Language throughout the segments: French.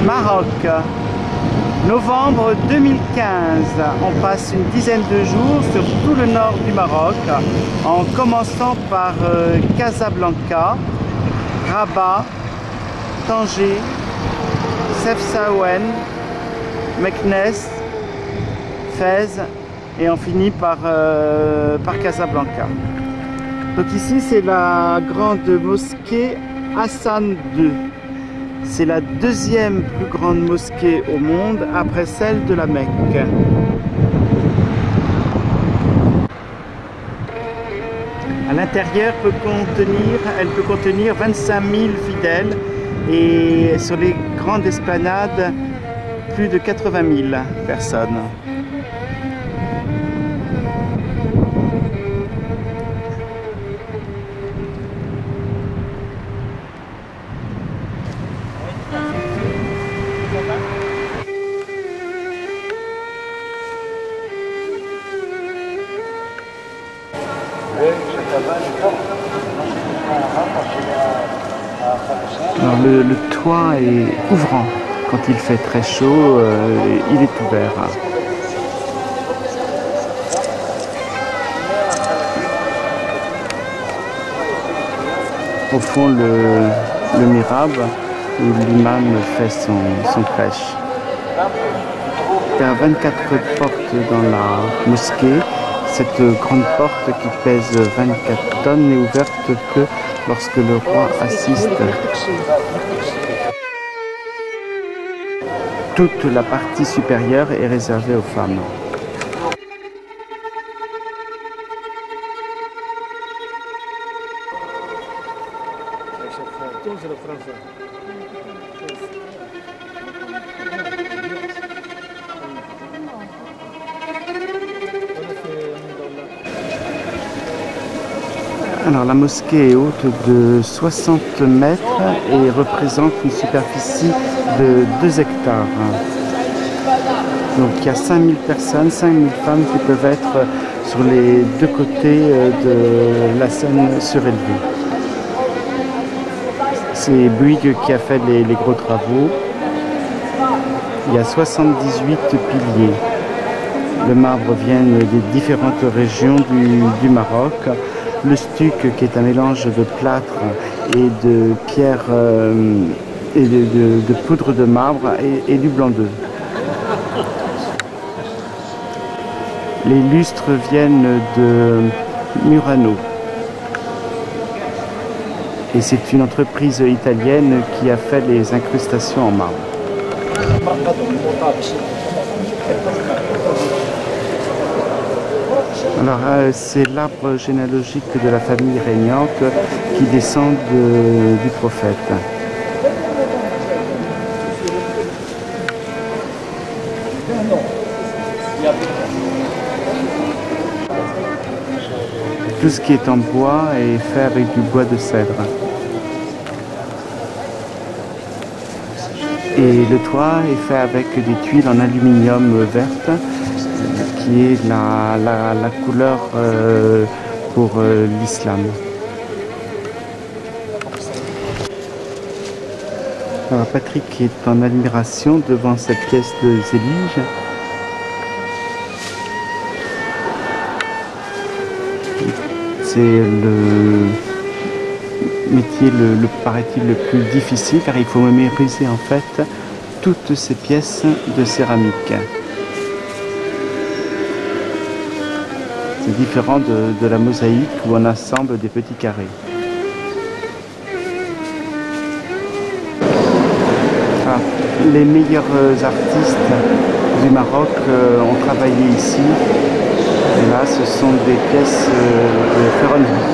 Maroc, novembre 2015. On passe une dizaine de jours sur tout le nord du Maroc, en commençant par Casablanca, Rabat, Tanger, Chefchaouen, Meknès, Fès, et on finit par Casablanca. Donc ici c'est la grande mosquée Hassan II. C'est la deuxième plus grande mosquée au monde après celle de la Mecque. À l'intérieur elle peut contenir 25 000 fidèles et sur les grandes esplanades plus de 80 000 personnes. Alors le toit est ouvrant. Quand il fait très chaud, il est ouvert. Au fond, le mihrab où l'imam fait son prêche. Il y a 24 portes dans la mosquée. Cette grande porte qui pèse 24 tonnes n'est ouverte que lorsque le roi assiste. Toute la partie supérieure est réservée aux femmes. Alors la mosquée est haute de 60 mètres et représente une superficie de 2 hectares. Donc il y a 5000 personnes, 5000 femmes qui peuvent être sur les deux côtés de la scène surélevée. C'est Bouygues qui a fait les gros travaux. Il y a 78 piliers. Le marbre vient des différentes régions du Maroc. Le stuc qui est un mélange de plâtre et de pierre et de poudre de marbre et du blanc d'œuf. Les lustres viennent de Murano. Et c'est une entreprise italienne qui a fait les incrustations en marbre. Alors c'est l'arbre généalogique de la famille régnante qui descend du prophète. Tout ce qui est en bois est fait avec du bois de cèdre. Et le toit est fait avec des tuiles en aluminium verte, qui est la couleur pour l'islam. Alors Patrick est en admiration devant cette pièce de Zélige. C'est le métier, paraît-il, le plus difficile car il faut mémoriser en fait toutes ces pièces de céramique. C'est différent de la mosaïque où on assemble des petits carrés. Ah, les meilleurs artistes du Maroc ont travaillé ici. Et là, ce sont des pièces de ferronnerie.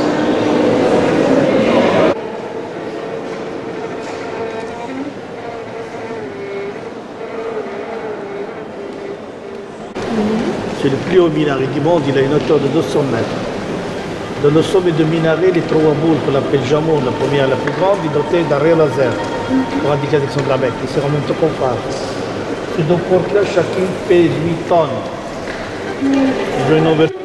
C'est le plus haut minaret du monde, il a une hauteur de 200 mètres. Dans le sommet du minaret, les trois boules qu'on appelle Jamour, la première, la plus grande, est dotée d'un rayon laser pour indiquer la direction de la Mecque. Et c'est en même temps qu'on parle. Ces deux portes-là, chacune pèse 8 tonnes. Je veux une ouverture.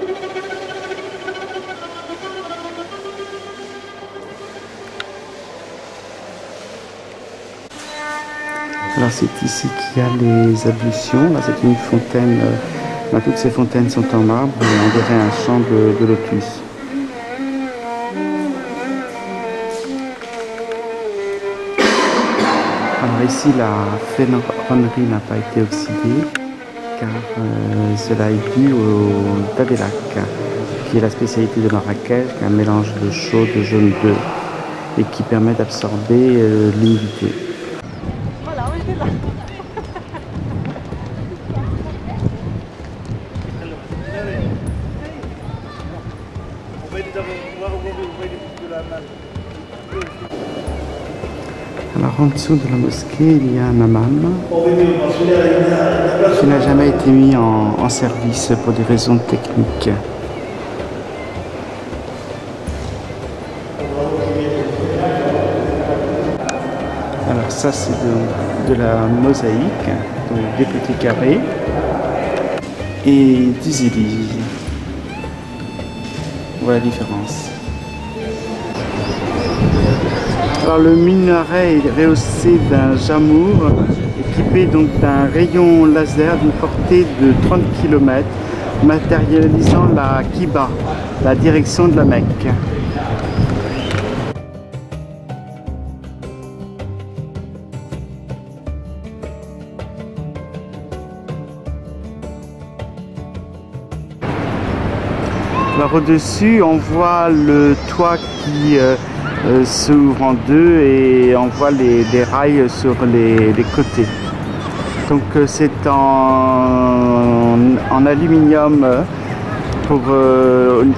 Alors c'est ici qu'il y a les ablutions. Là c'est une fontaine. Là, toutes ces fontaines sont en marbre et on dirait un champ de lotus. Alors ici la ferronnerie n'a pas été oxydée car cela est dû au tabelak, qui est la spécialité de Marrakech, un mélange de chaud, de jaune d'œuf et qui permet d'absorber l'humidité. Alors en dessous de la mosquée, il y a un hammam qui n'a jamais été mis en service pour des raisons techniques. Alors ça c'est de la mosaïque, donc des petits carrés et du zélige. Voilà la différence. Alors le minaret est rehaussé d'un jamour équipé donc d'un rayon laser d'une portée de 30 km matérialisant la Kiba, la direction de la Mecque. Alors au-dessus on voit le toit qui s'ouvre en deux et on voit les rails sur les côtés. Donc c'est en aluminium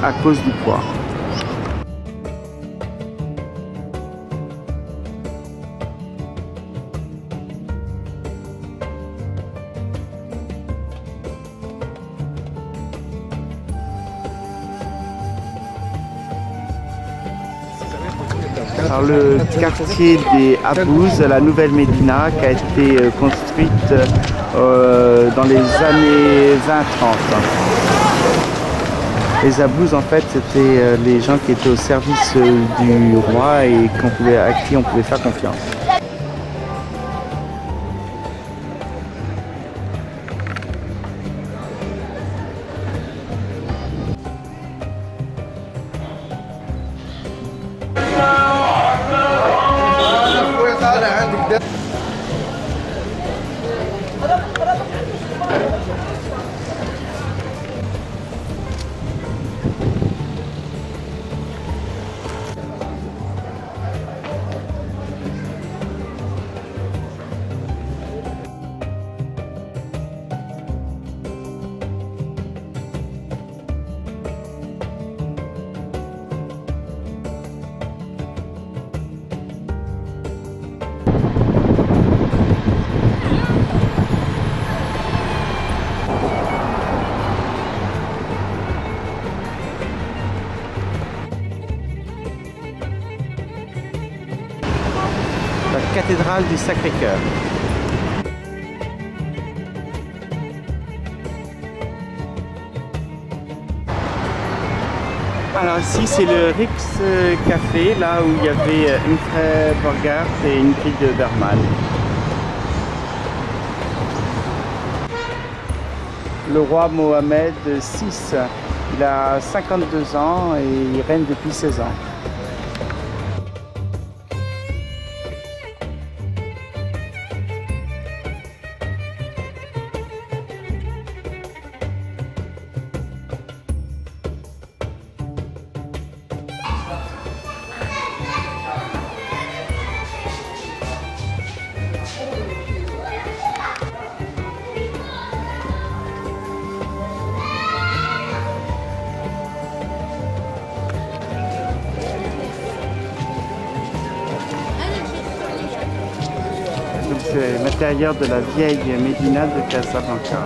à cause du poids. Alors le quartier des Habbouz, la nouvelle Médina, qui a été construite dans les années 20-30. Les Habbouz, en fait, c'était les gens qui étaient au service du roi et à qui on pouvait faire confiance. La cathédrale du Sacré-Cœur. Alors ici c'est le Rix Café, là où il y avait une Frère Borgart et une fille de Berman. Le roi Mohamed VI, il a 52 ans et il règne depuis 16 ans. C'est l'intérieur de la vieille Médina de Casablanca.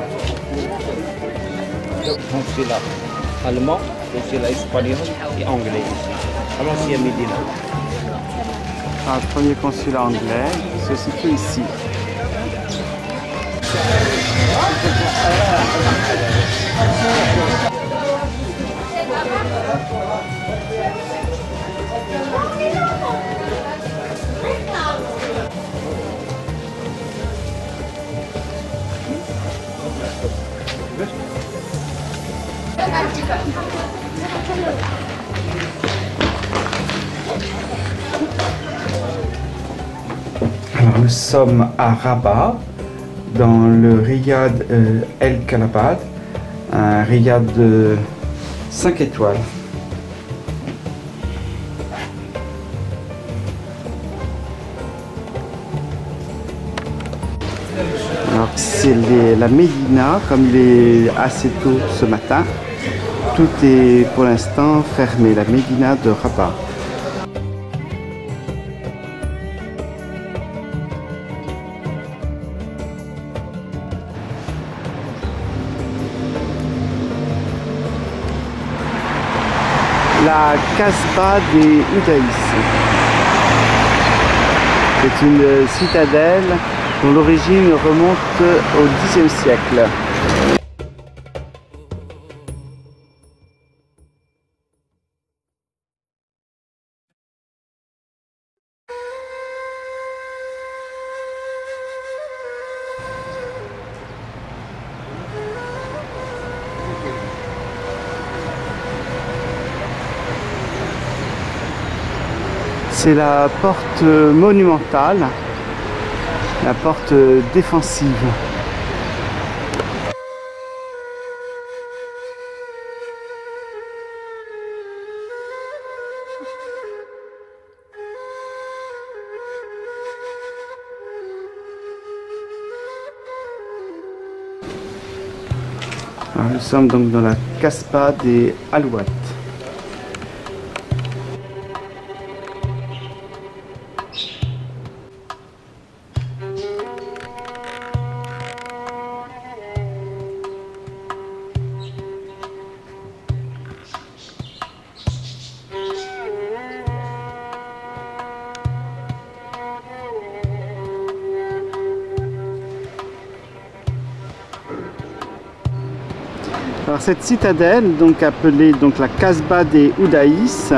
Consulat allemand, consulat espagnol et anglais. À l'ancienne Médina. Le premier consulat anglais se situe ici. Alors nous sommes à Rabat, dans le riad El Kalabad, un riad de 5 étoiles. Alors c'est la Médina, comme il est assez tôt ce matin, tout est pour l'instant fermé, la Médina de Rabat. La Kasbah des Oudaïs. C'est une citadelle dont l'origine remonte au Xe siècle. C'est la porte monumentale, la porte défensive. Alors, nous sommes donc dans la Kasbah des Alouates. Alors cette citadelle, donc appelée la Kasbah des Oudaïs,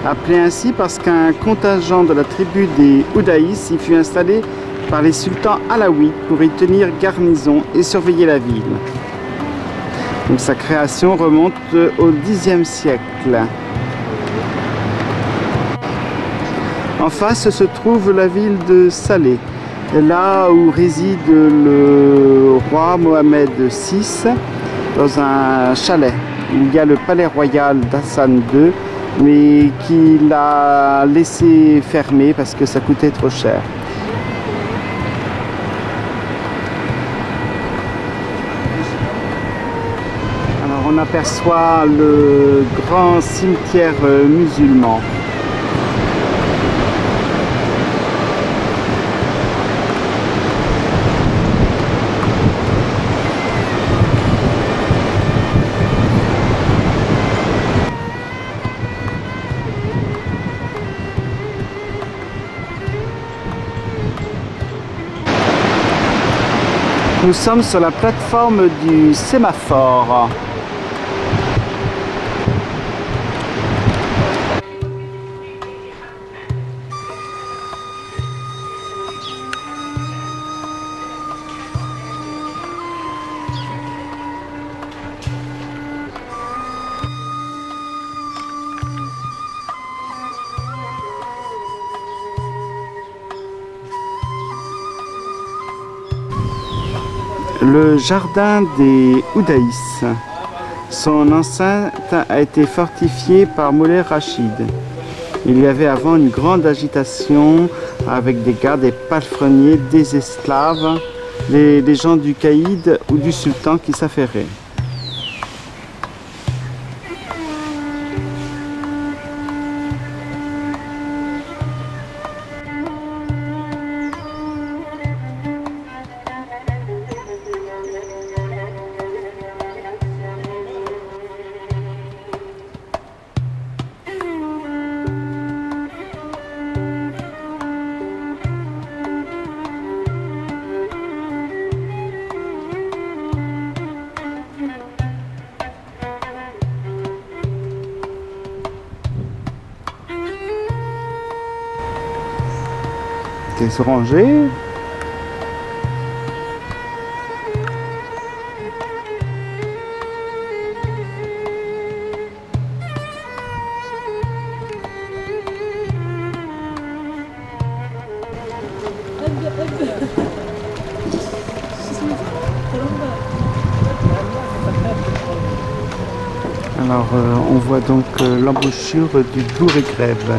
appelée ainsi parce qu'un contingent de la tribu des Oudaïs y fut installé par les sultans alaouites pour y tenir garnison et surveiller la ville. Donc sa création remonte au Xe siècle. En face se trouve la ville de Salé, là où réside le roi Mohamed VI, dans un chalet. Il y a le palais royal d'Hassan II, mais qu'il a laissé fermer parce que ça coûtait trop cher. Alors on aperçoit le grand cimetière musulman. Nous sommes sur la plateforme du sémaphore. Le jardin des Oudaïs. Son enceinte a été fortifiée par Moulay Rachid. Il y avait avant une grande agitation avec des gardes, des palefreniers, des esclaves, des gens du caïd ou du sultan qui s'affairaient. Des orangers. Alors on voit donc l'embouchure du Bourg-et-Grève.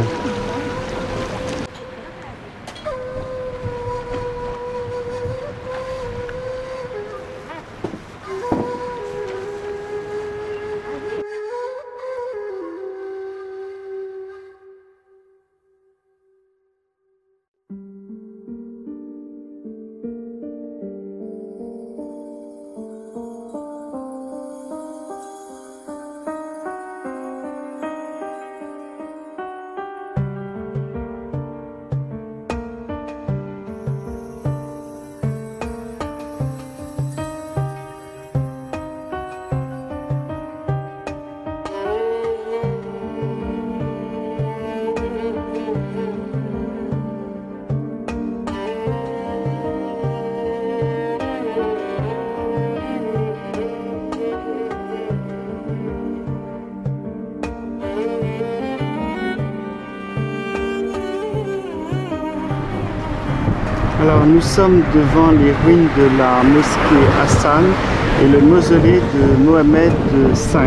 Alors nous sommes devant les ruines de la mosquée Hassan et le mausolée de Mohamed V.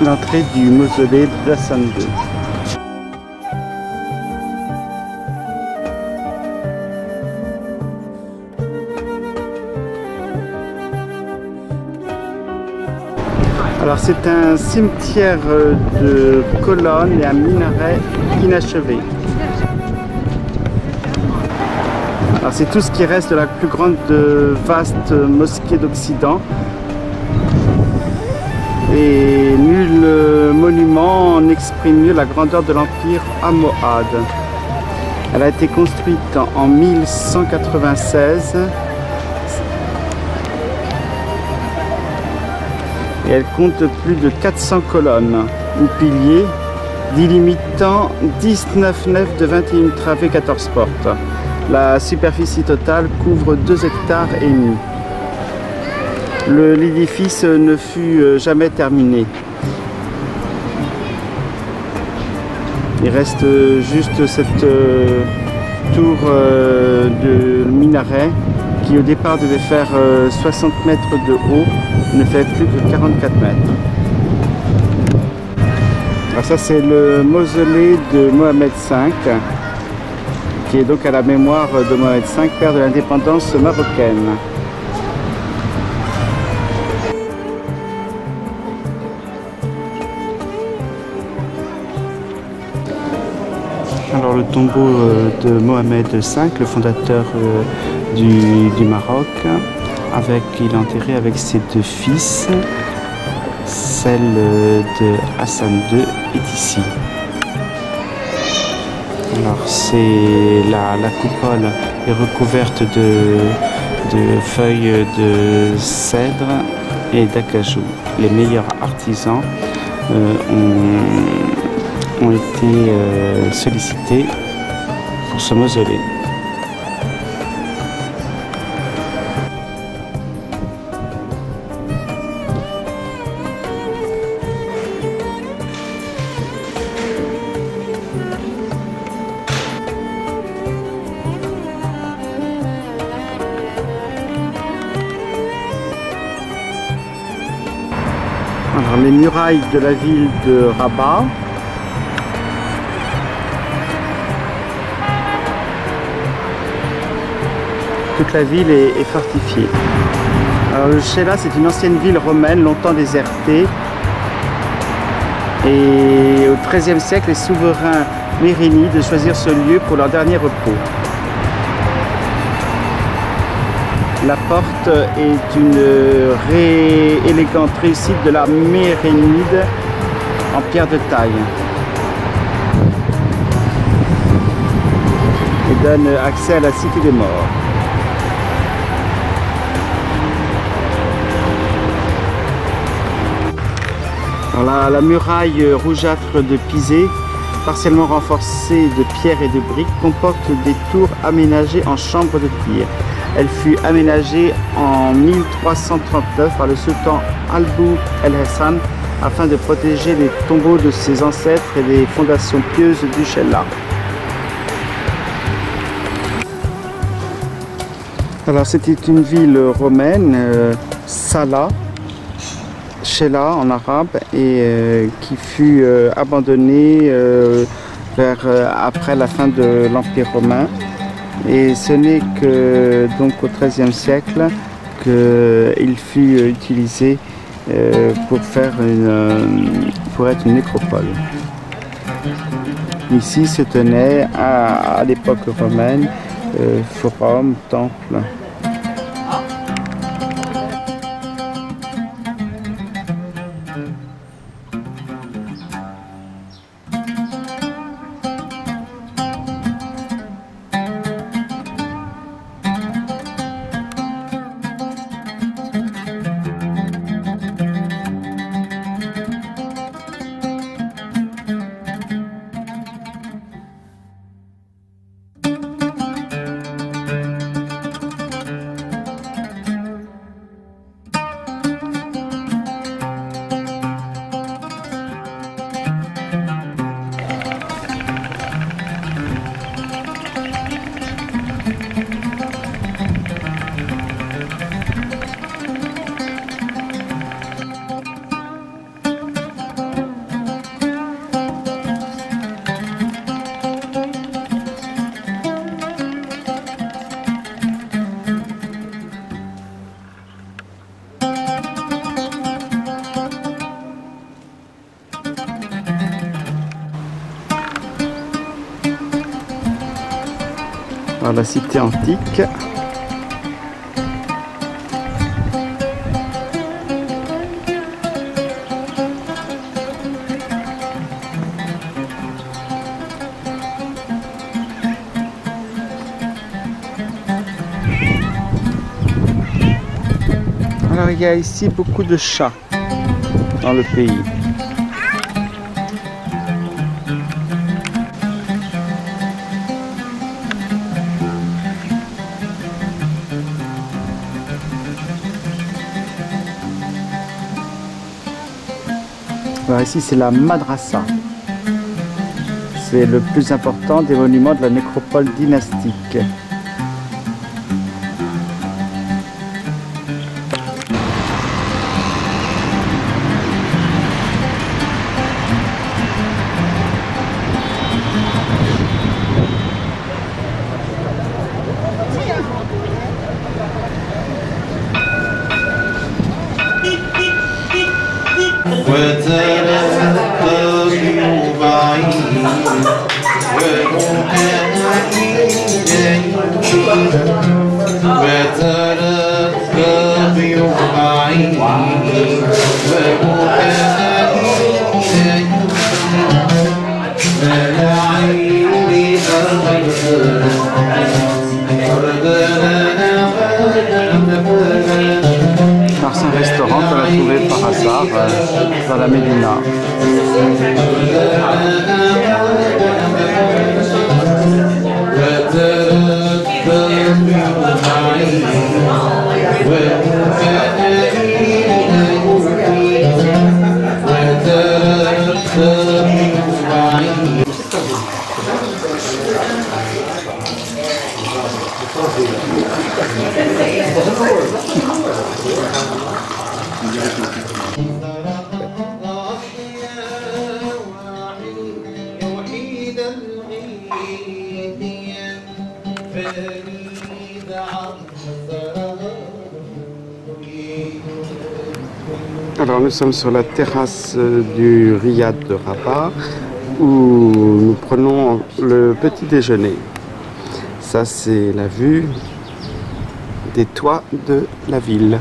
L'entrée du mausolée d'Hassan II. Alors c'est un cimetière de colonnes et un minaret inachevé. Alors c'est tout ce qui reste de la plus grande vaste mosquée d'Occident. Et nul monument n'exprime mieux la grandeur de l'empire almohade. Elle a été construite en 1196. Et elle compte plus de 400 colonnes ou piliers, délimitant 19 nefs de 21 travées, 14 portes. La superficie totale couvre 2,5 hectares. L'édifice ne fut jamais terminé. Il reste juste cette tour de minaret qui au départ devait faire 60 mètres de haut, ne fait plus que 44 mètres. Alors ça c'est le mausolée de Mohamed V, qui est donc à la mémoire de Mohamed V, père de l'indépendance marocaine. Alors le tombeau de Mohamed V, le fondateur du Maroc, il est enterré avec ses 2 fils. Celle de Hassan II est ici. Alors c'est la coupole est recouverte de feuilles de cèdre et d'acajou. Les meilleurs artisans ont été sollicités pour ce mausolée. Alors, les murailles de la ville de Rabat. Toute la ville est fortifiée. Alors, le Chela, c'est une ancienne ville romaine, longtemps désertée. Et au XIIIe siècle, les souverains mérinides choisirent ce lieu pour leur dernier repos. La porte est une élégante réussite de la Mérinide en pierre de taille. Et donne accès à la cité des morts. Alors la muraille rougeâtre de Pizé, partiellement renforcée de pierre et de briques, comporte des tours aménagées en chambres de tir. Elle fut aménagée en 1339 par le sultan Albou el-Hassan afin de protéger les tombeaux de ses ancêtres et les fondations pieuses du Chella. Alors c'était une ville romaine, Salah, Chella en arabe, et qui fut abandonnée après la fin de l'Empire romain. Et ce n'est que donc au XIIIe siècle qu'il fut utilisé pour être une nécropole. Ici se tenait à l'époque romaine forum, temple. Dans la cité antique. Alors il y a ici beaucoup de chats dans le pays. Alors ici c'est la madrasa. C'est le plus important des monuments de la nécropole dynastique. C'est un restaurant qu'on a trouvé par hasard dans la Médina. Alors nous sommes sur la terrasse du Riad de Rabat où nous prenons le petit déjeuner. Ça c'est la vue des toits de la ville.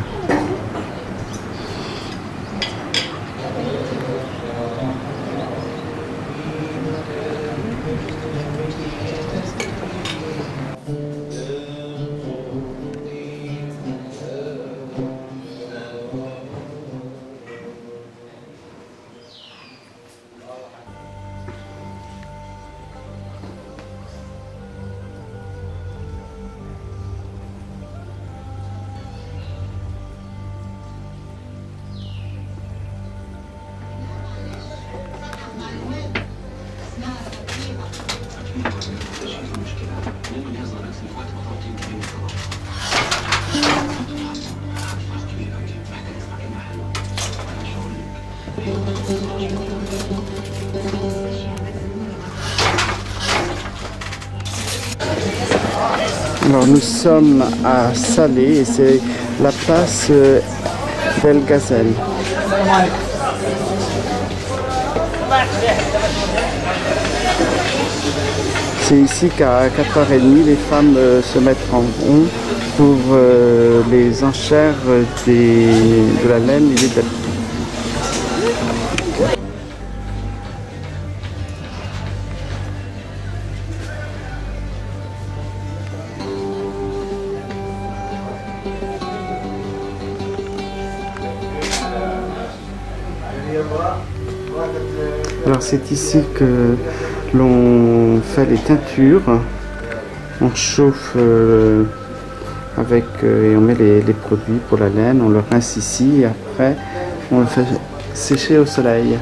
Alors nous sommes à Salé et c'est la place d'El Ghazal. C'est ici qu'à 4h30 les femmes se mettent en rond pour les enchères de la laine et des tapis. Alors c'est ici que l'on fait les teintures, on chauffe avec et on met les produits pour la laine, on le rince ici et après on le fait sécher au soleil.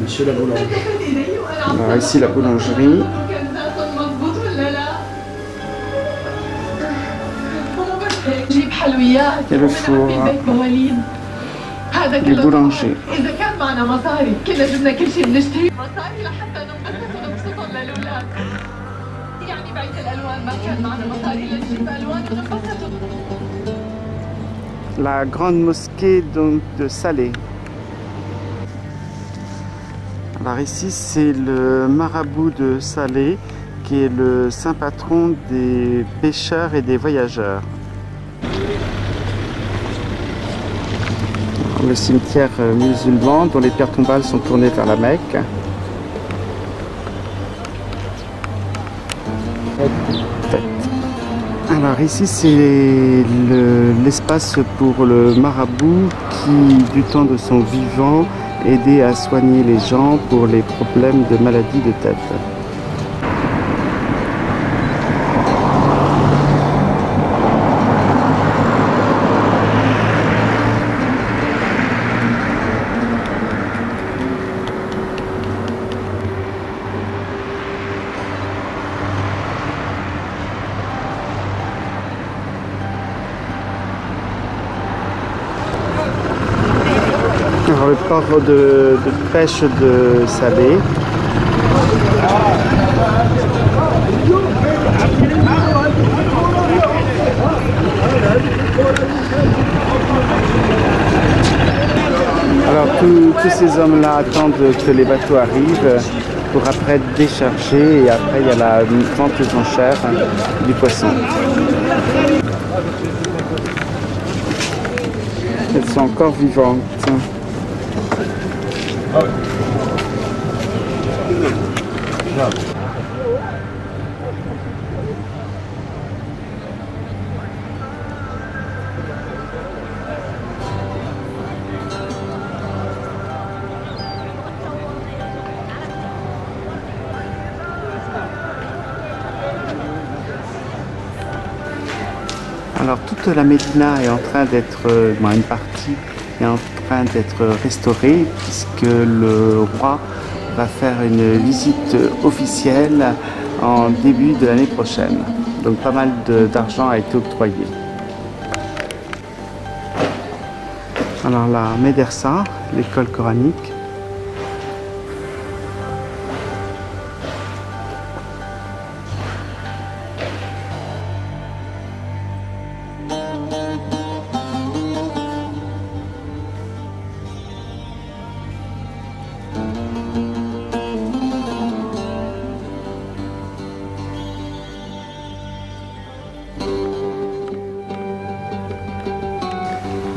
Monsieur la boulangerie. Alors ici la boulangerie. Et le four du boulanger. La grande mosquée donc de Salé. Alors ici c'est le marabout de Salé qui est le saint patron des pêcheurs et des voyageurs. Le cimetière musulman dont les pierres tombales sont tournées vers la Mecque. Alors ici c'est l'espace pour le marabout qui du temps de son vivant aidait à soigner les gens pour les problèmes de maladies de tête. Alors, le port de pêche de Salé. Alors tous ces hommes-là attendent que les bateaux arrivent pour après décharger et après il y a la vente aux enchères du poisson. Elles sont encore vivantes. Alors toute la Médina est en train d'être, une partie est en train d'être restaurée puisque le roi va faire une visite officielle en début de l'année prochaine. Donc pas mal d'argent a été octroyé. Alors la Médersa, l'école coranique.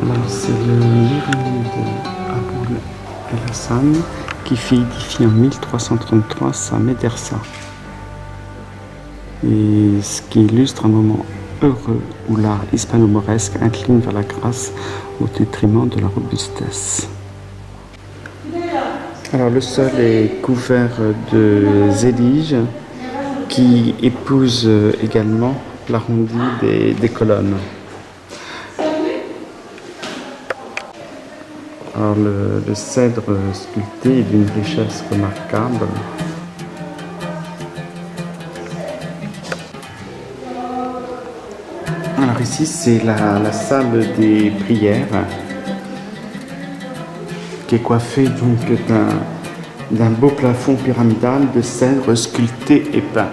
Alors c'est le Nurani de Aboul El Hassan qui fait édifier en 1333 sa Médersa. Et ce qui illustre un moment heureux où l'art hispano-mauresque incline vers la grâce au détriment de la robustesse. Alors le sol est couvert de zélige qui épouse également l'arrondi des colonnes. Alors le cèdre sculpté est d'une richesse remarquable. Alors ici c'est la salle des prières qui est coiffée donc d'un beau plafond pyramidal de cèdre sculpté et peint.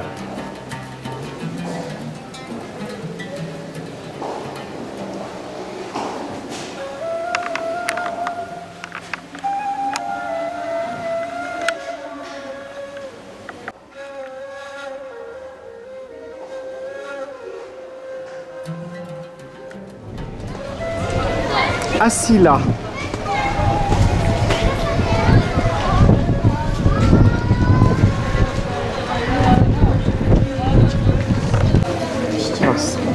Assis là.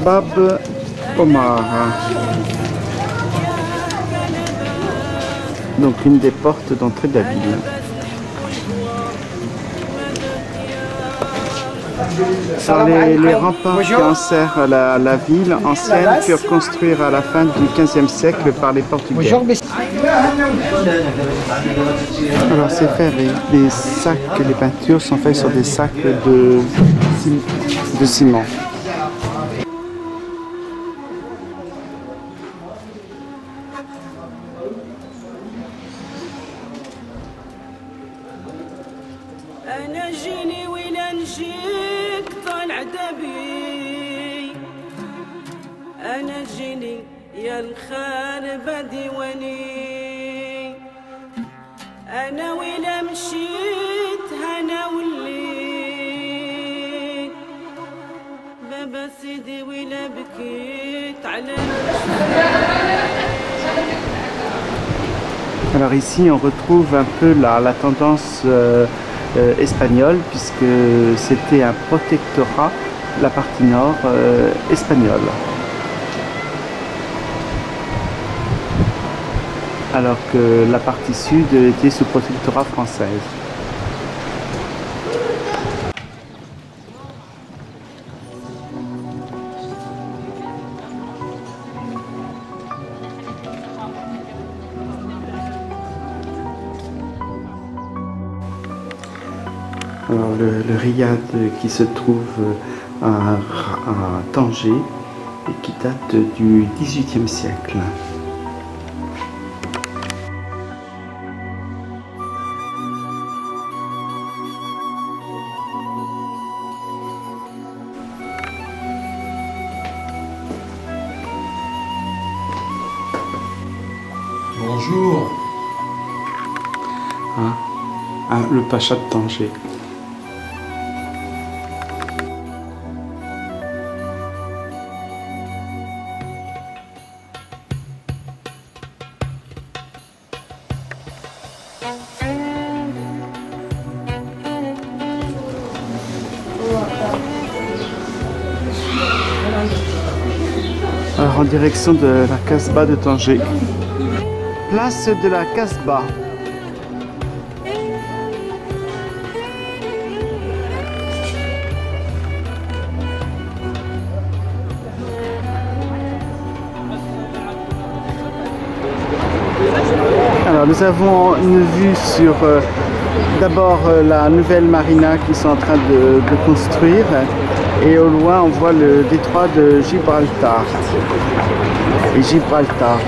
Bab Omar. Donc une des portes d'entrée de la ville. Alors, les remparts qui enserrent la ville ancienne furent construits à la fin du XVe siècle par les Portugais. Alors c'est fait avec des sacs, les peintures sont faites sur des sacs de ciment. أنا جيني يا الخاربة ديواني أنا ولا مشيت هنا وليت بابا سيدي ولا بكيت على. Alors ici on retrouve un peu la tendance espagnole puisque c'était un protectorat, la partie nord espagnole. Alors que la partie sud était sous protectorat française. Alors le riad qui se trouve à Tanger et qui date du XVIIIe siècle. Bonjour. Le pacha de Tanger. Alors en direction de la Casbah de Tanger. Place de la Casbah. Alors nous avons une vue sur d'abord la nouvelle marina qu'ils sont en train de construire et au loin on voit le détroit de Gibraltar. Et Gibraltar.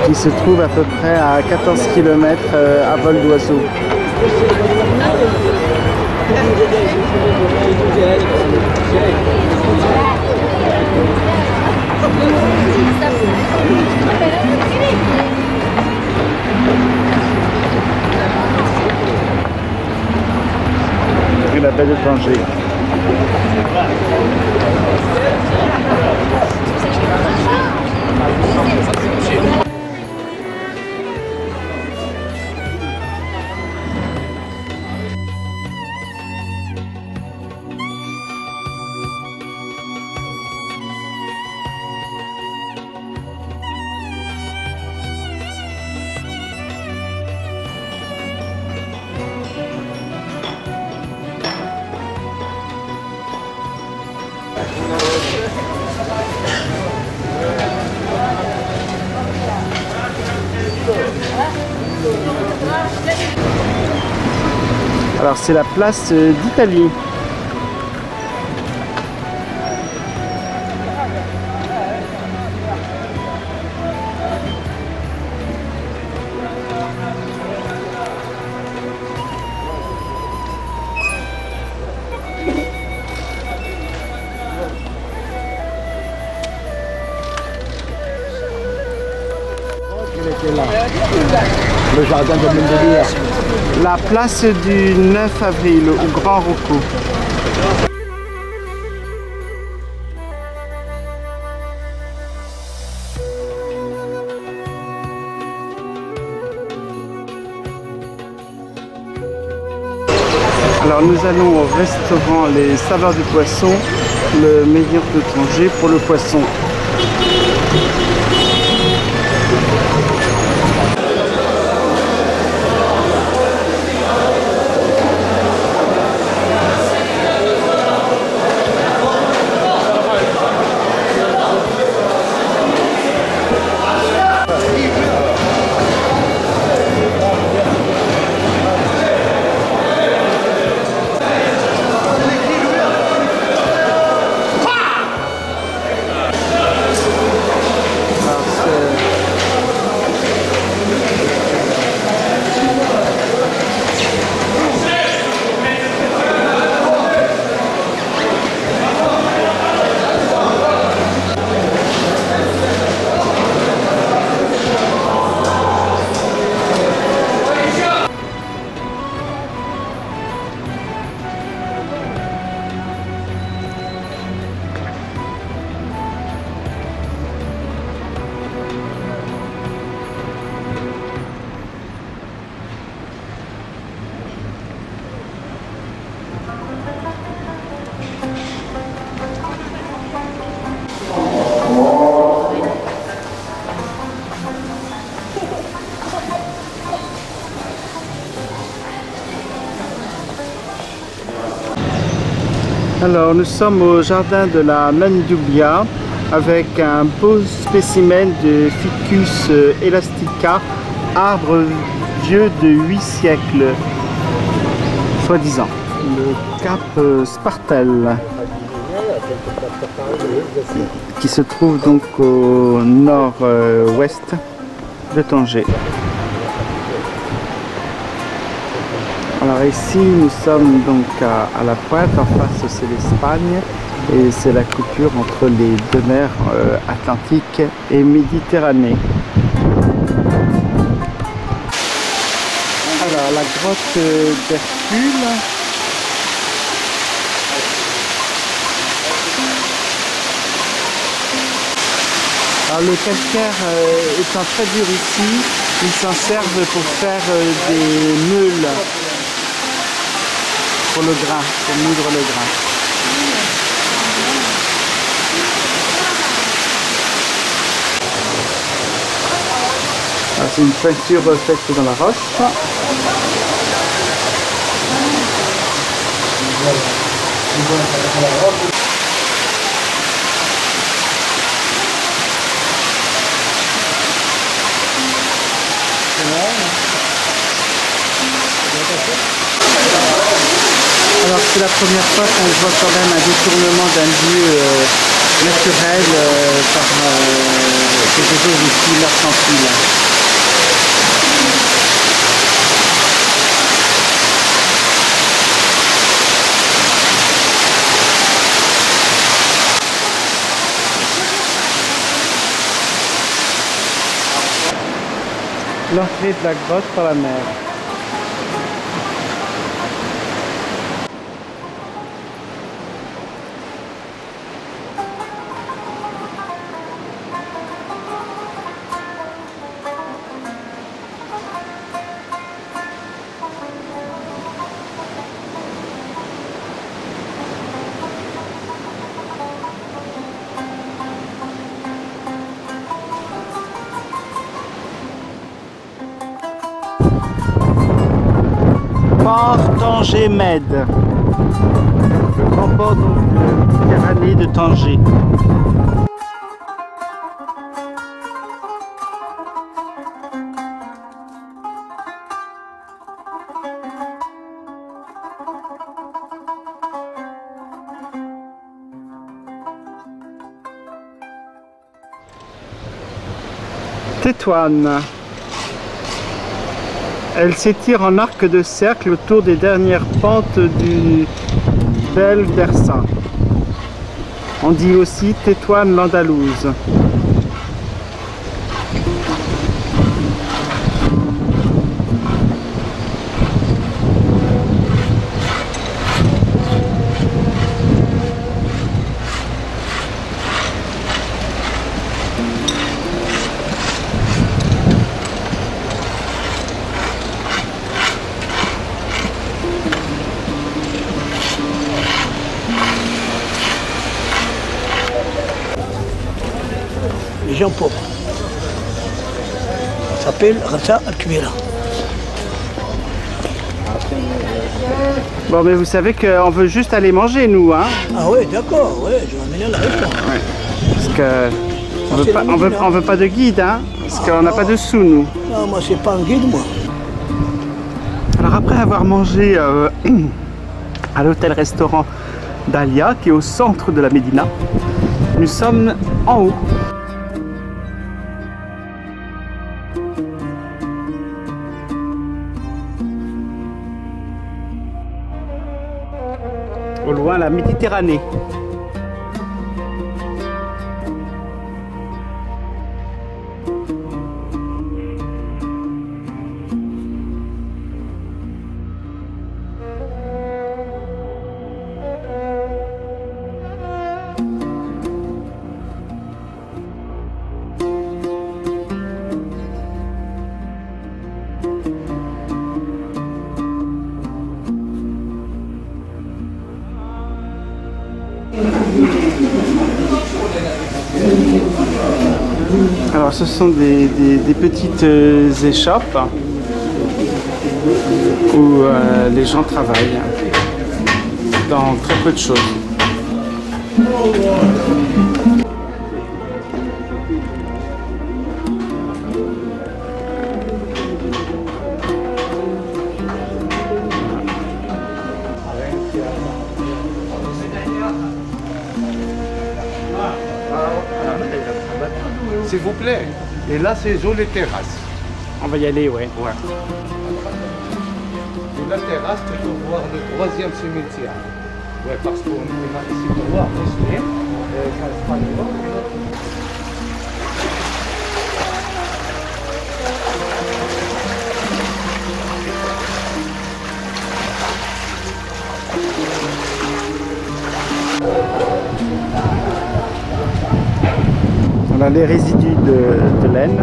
Qui se trouve à peu près à 14 km à vol d'oiseau. Et la baie de Tanger. Alors c'est la place d'Italie. Le jardin de Mendelia. La place du 9 avril au Grand Rocco. Alors nous allons au restaurant Les Saveurs du Poisson, le meilleur de Tanger pour le poisson. Alors nous sommes au jardin de la Mandulia avec un beau spécimen de Ficus elastica, arbre vieux de 8 siècles, soi-disant. Le cap Spartel, qui se trouve donc au nord-ouest de Tanger. Alors ici nous sommes donc à la pointe, en face c'est l'Espagne et c'est la coupure entre les deux mers Atlantique et Méditerranée. Alors la grotte d'Hercule. Alors le calcaire étant très dur ici, ils s'en servent pour faire des meules. Pour le grain, pour moudre le grain. C'est une peinture faite dans la roche. Alors c'est la première fois qu'on voit quand même un détournement d'un lieu naturel par quelque chose aussi mercantile. L'entrée de la grotte par la mer. Port Tanger-Med, le grand port de Méditerranée de Tanger. Tétouan. Elle s'étire en arc de cercle autour des dernières pentes du Bel Bersa. On dit aussi Tétouan l'Andalouse. Les gens pauvres. Ça s'appelle Rasa Al-Kbira. Bon, mais vous savez qu'on veut juste aller manger, nous, hein? Ah ouais, d'accord, ouais, je vais amener la réponse. Ouais. Parce que on veut pas de guide, hein? Parce qu'on n'a pas de sous, nous. Non, moi, c'est pas un guide, moi. Alors, après avoir mangé à l'hôtel-restaurant Dalia, qui est au centre de la Médina, nous sommes en haut. Au loin, la Méditerranée. Alors ce sont des petites échoppes où les gens travaillent dans très peu de choses. S'il vous plaît. Et là, c'est les terrasses. On va y aller, ouais. Ouais. Et la terrasse, tu peux voir le troisième cimetière. Ouais, parce qu'on a ici pour voir muslim, espagnol. On a les résidus de laine.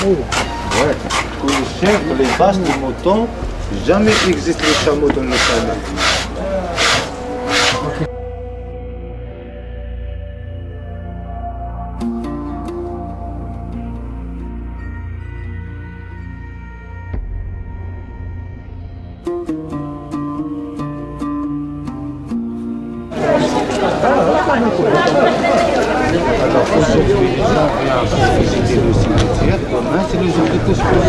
Ouais. Pour les chèvres, les vaches, les moutons, jamais n'existe le chameau dans le palais. Alors aujourd'hui, les gens viennent visiter le cimetière. Demain, c'est le jour de Couscous.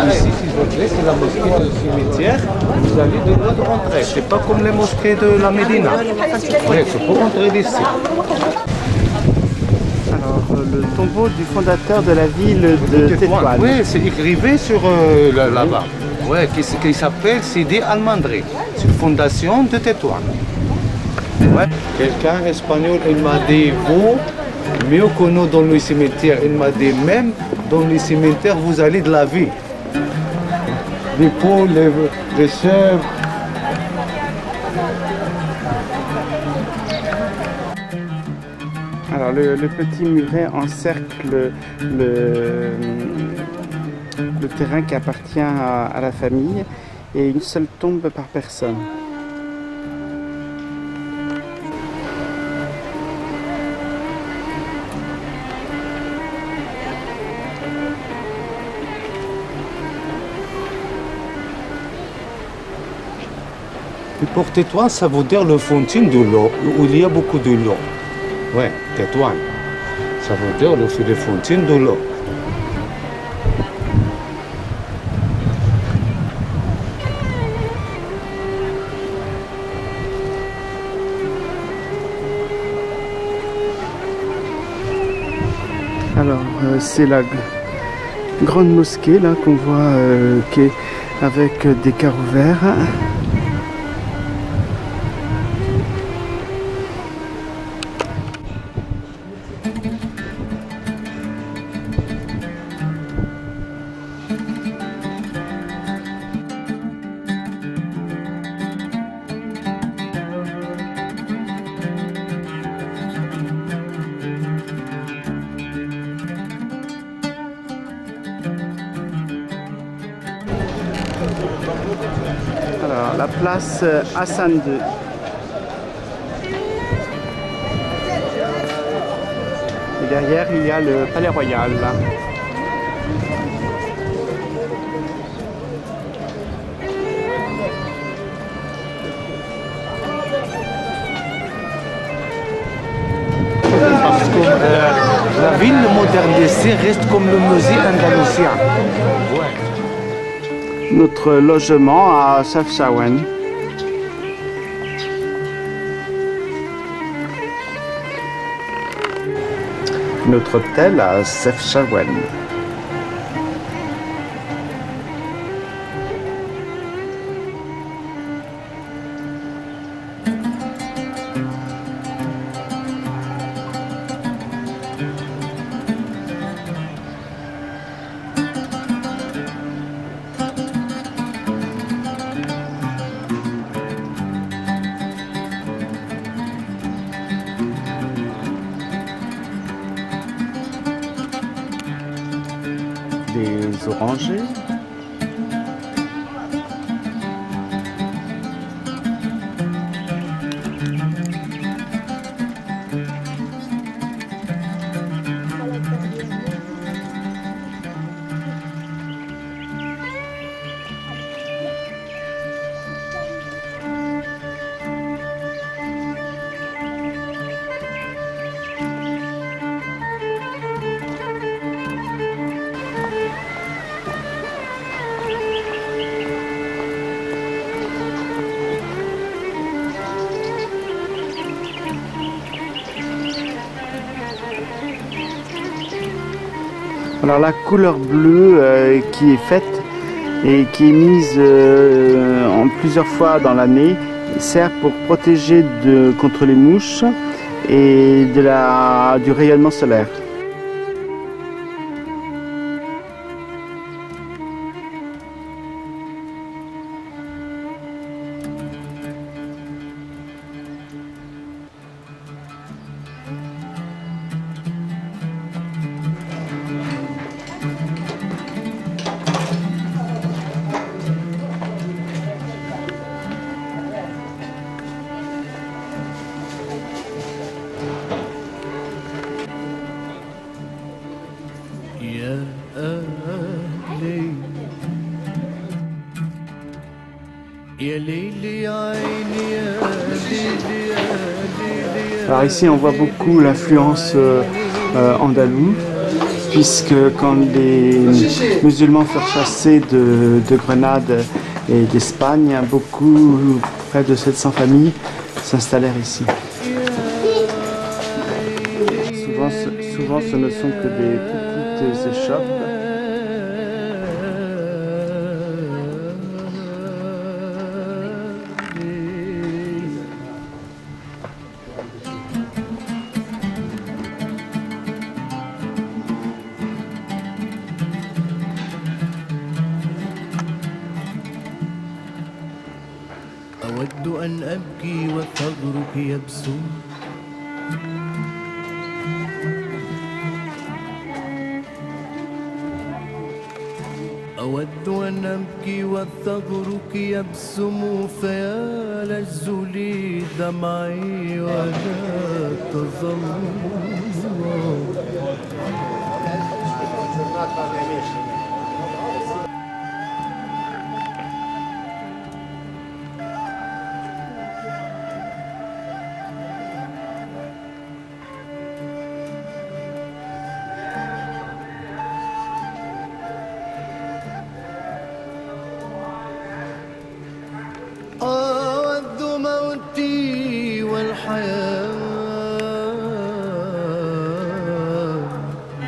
Ici, s'il vous plaît, c'est la mosquée du cimetière. Vous avez le droit de rentrer. C'est pas comme les mosquées de la Médina. Oui, c'est pour rentrer d'ici. Alors, le tombeau du fondateur de la ville de Tétouan. Oui, c'est écrivé sur là-bas. Oui, qui s'appelle Sidi Al-Mandri. C'est une fondation de Tétouan. Ouais. Quelqu'un espagnol, il m'a dit, vous, mieux que nous dans le cimetière, il m'a dit, même dans le cimetière, vous allez de la vie. Les poules, les chèvres. Alors, le petit muret encercle le terrain qui appartient à la famille et une seule tombe par personne. Et pour Tétouan, ça veut dire le fontaine de l'eau, où il y a beaucoup de l'eau. Oui, Tétouan. Ça veut dire le fontaine de l'eau. c'est la grande mosquée là qu'on voit qui est avec des carreaux verts. Alors, la place Hassan II. Et derrière, il y a le Palais Royal. Parce que la ville modernisée reste comme le musée andalusien. Notre logement à Chefchaouen. Notre hôtel à Chefchaouen. Des orangers. Alors la couleur bleue qui est faite et qui est mise en plusieurs fois dans l'année sert pour protéger contre les mouches et du rayonnement solaire. Alors ici on voit beaucoup l'influence andalouse, puisque quand les musulmans furent chassés de Grenade et d'Espagne, beaucoup, près de 700 familles, s'installèrent ici. Souvent ce ne sont que des petites échoppes. أود أن أبكي وثغرك يبسو أود أن أبكي وثغرك يبسم فيا لجز لي دمعي ولا تظل أود موتي والحياة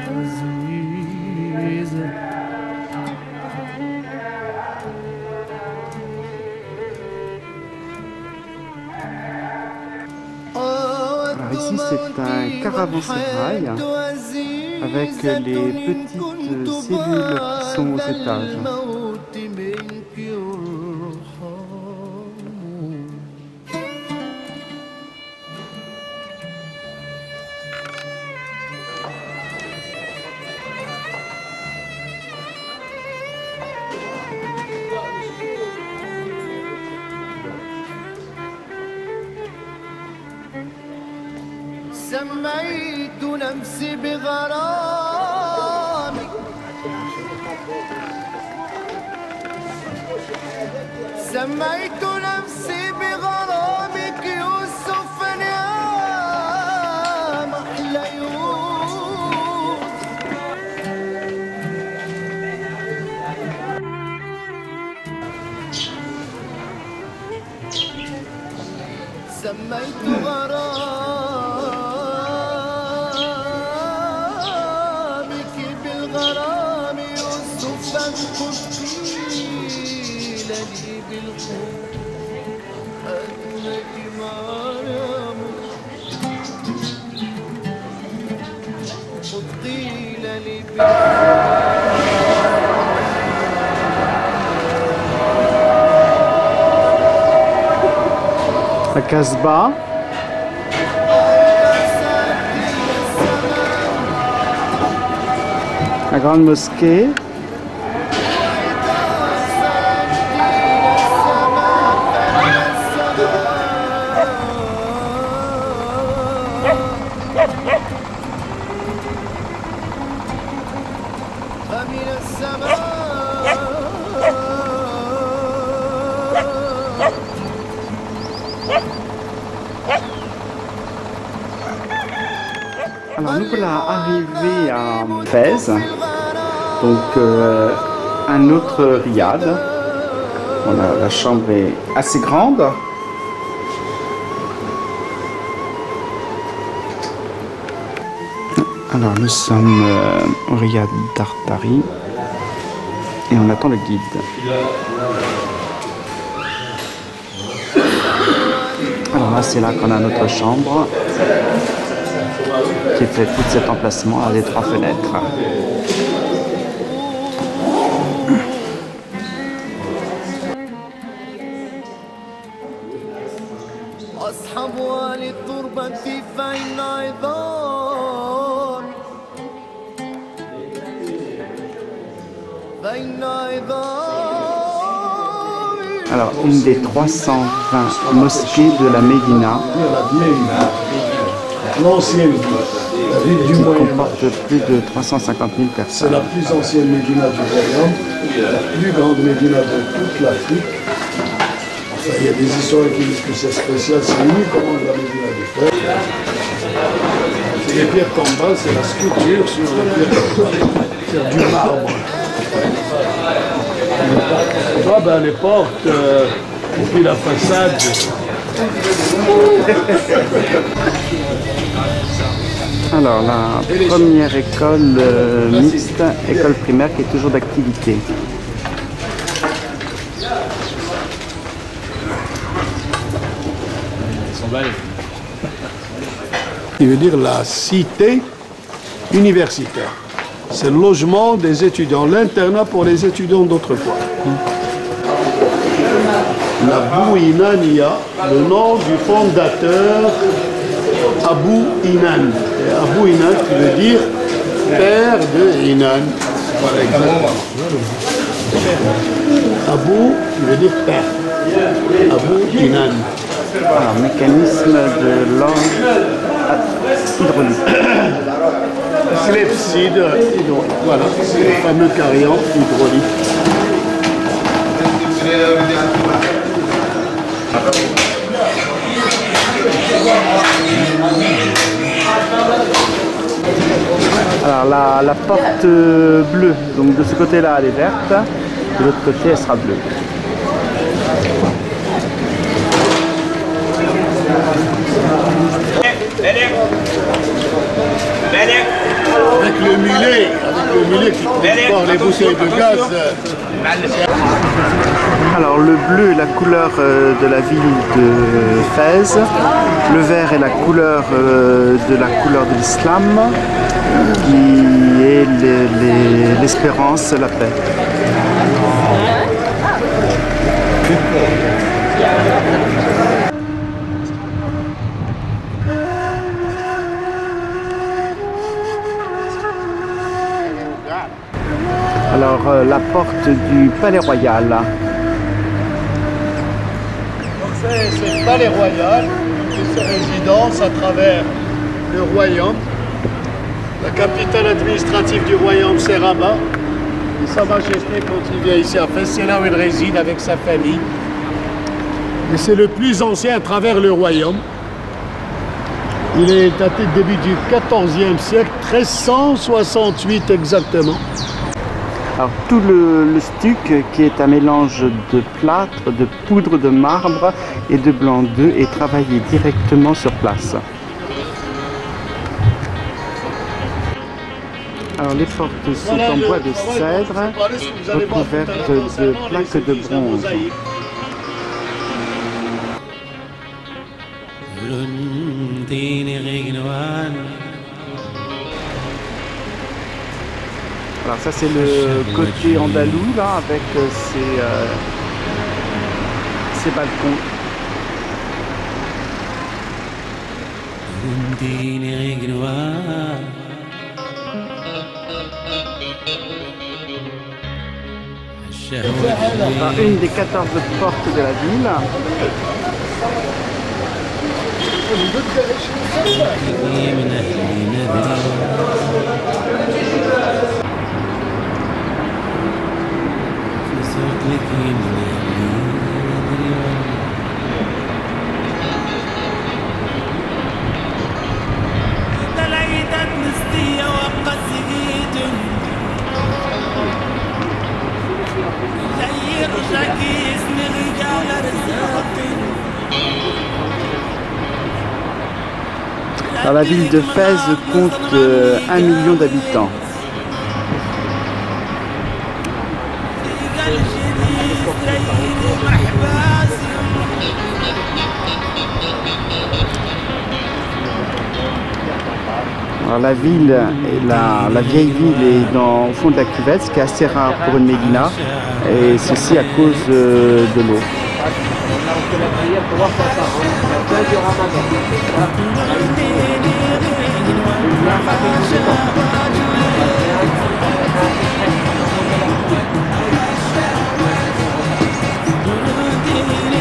تزيد c'est un caravansérail avec les petites cellules qui sont aux étages. سميت نفسي بغرامك سميت نفسي بغرامك يوسف يا محلى يوسف سميت غرامك بالغرام يوسفا قتيل لي بالحب أنك مريم قتيل لي La Casbah. La grande mosquée. Alors nous voilà arrivés à Fès, donc un autre riad. Voilà, la chambre est assez grande. Alors nous sommes au riad d'Artari et on attend le guide. Alors là c'est là qu'on a notre chambre qui fait tout cet emplacement à des 3 fenêtres. Alors, une des 320 mosquées de la Médina, L'ancienne ville du qui Moyen-Âge. comporte plus de 350 000 C'est personnes. la plus ancienne Médina du royaume, la plus grande Médina de toute l'Afrique. Enfin, il y a des historiens qui disent que c'est spécial, c'est unique au monde de la Médina du frère. Les pierres tombales, c'est la sculpture sur les pierres tombales. C'est du marbre. Toi, ben, les portes, et puis la façade. Alors, la première école mixte, école primaire qui est toujours d'activité. Il veut dire la cité universitaire. C'est le logement des étudiants, l'internat pour les étudiants d'autrefois. La Bouinania, le nom du fondateur Abou Inan. Et Abou Inan qui veut dire père de Inan. Par exemple. Abou qui veut dire père. Abou Inan. Alors, mécanisme de l'orge hydraulique. Clepside, voilà, le fameux carillon hydraulique. Alors, la porte bleue, donc de ce côté-là, elle est verte, de l'autre côté, elle sera bleue. le mulet qui transporte les bouteilles de gaz. Alors le bleu est la couleur de la ville de Fès, le vert est la couleur de l'islam, qui est l'espérance, la paix. Alors la porte du Palais Royal. Donc c'est le Palais Royal, c'est sa résidence à travers le royaume. La capitale administrative du royaume, c'est Rabat. Et Sa Majesté, quand il vient ici à Fès, c'est là où il réside avec sa famille. Et c'est le plus ancien à travers le royaume. Il est daté du début du XIVe siècle, 1368 exactement. Alors tout le stuc, qui est un mélange de plâtre, de poudre de marbre et de blanc d'œuf, est travaillé directement sur place. Alors les portes sont en bois de cèdre, recouvertes de plaques de bronze. Alors ça c'est le côté andalou là, avec ses balcons. Alors, une des 14 portes de la ville. Alors, la ville de Fès compte 1 million d'habitants. Alors, la ville, la vieille ville est au fond de la cuvette, ce qui est assez rare pour une médina, et ceci à cause de l'eau.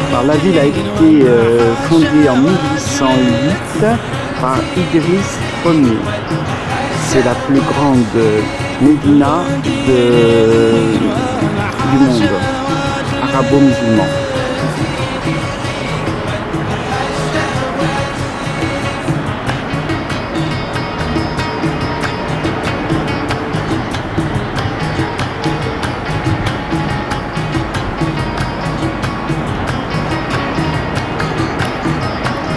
Alors, la ville a été fondée en 1808 par Idriss Ier. C'est la plus grande médina du monde arabo-musulman.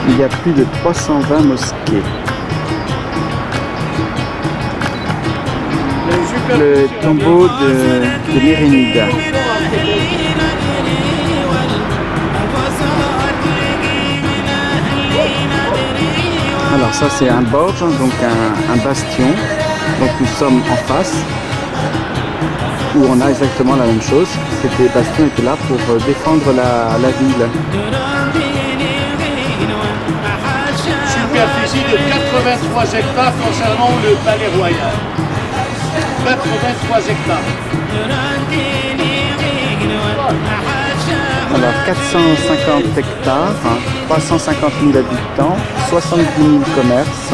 Il y a plus de 320 mosquées. Le tombeau de Mérénide. Alors ça c'est un borge, donc un bastion. Donc nous sommes en face, où on a exactement la même chose. Ces bastions étaient là pour défendre la ville. Superficie de 83 hectares concernant le Palais Royal. 83 hectares. Alors 450 hectares, 350 000 habitants, 70 000 commerces.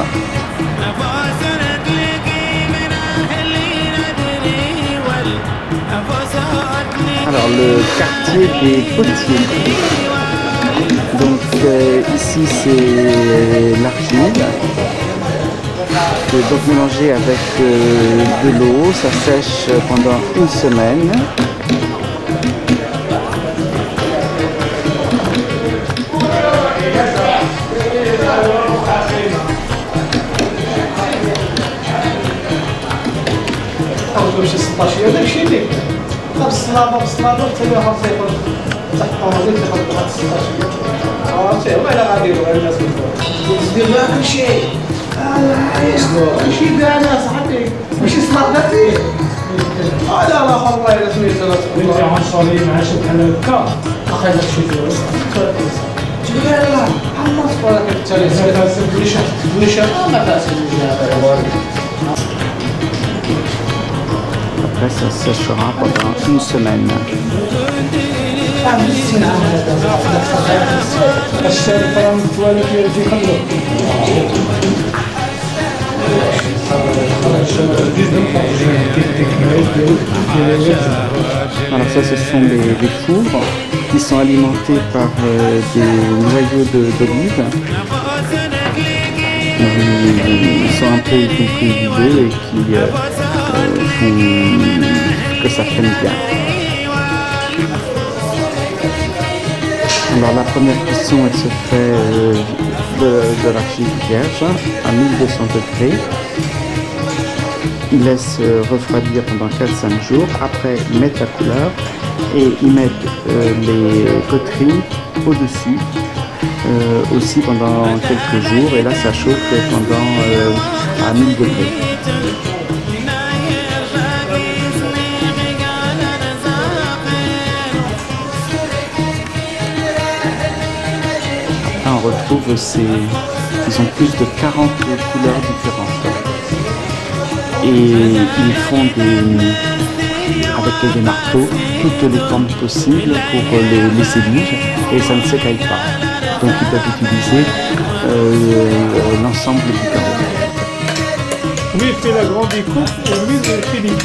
Alors le quartier des potiers. Donc ici c'est l'argile. Donc mélangé avec de l'eau, ça sèche pendant une semaine. 16 هذا الشيء اللي باب الصلابه حتى خاص ياخذ تحت الطوابير تاخذ واحد 16 عرفتي هو الا غادي يروح الناس دير لها كل شيء كلشي دانا صاحبي ماشي صلاح ذاتي لا لا والله الا سميتو بنتي عنصري مع شي بحال هكا واخا الا مشيت تقول لا لا عمرك ولا كتالي تقوليش ما فاتش Après, ça séchera pendant une semaine. Alors ça, ce sont des fours qui sont alimentés par des noyaux d'olive. Ils sont un peu comprimés et qui font que ça crème bien. Alors la première cuisson, elle se fait de l'argile vierge à 1200 degrés. Ils laissent refroidir pendant 4-5 jours. Après, ils mettent la couleur et ils mettent les poteries au-dessus. Aussi pendant quelques jours, et là ça chauffe pendant à 1000 degrés. Après on retrouve ils ont plus de 40 couleurs différentes. Et ils font avec des marteaux toutes les formes possibles pour les éliges et ça ne s'écaille pas. Donc ils peuvent utiliser l'ensemble du carreau. Lui il fait la grande découpe et lui il fait les...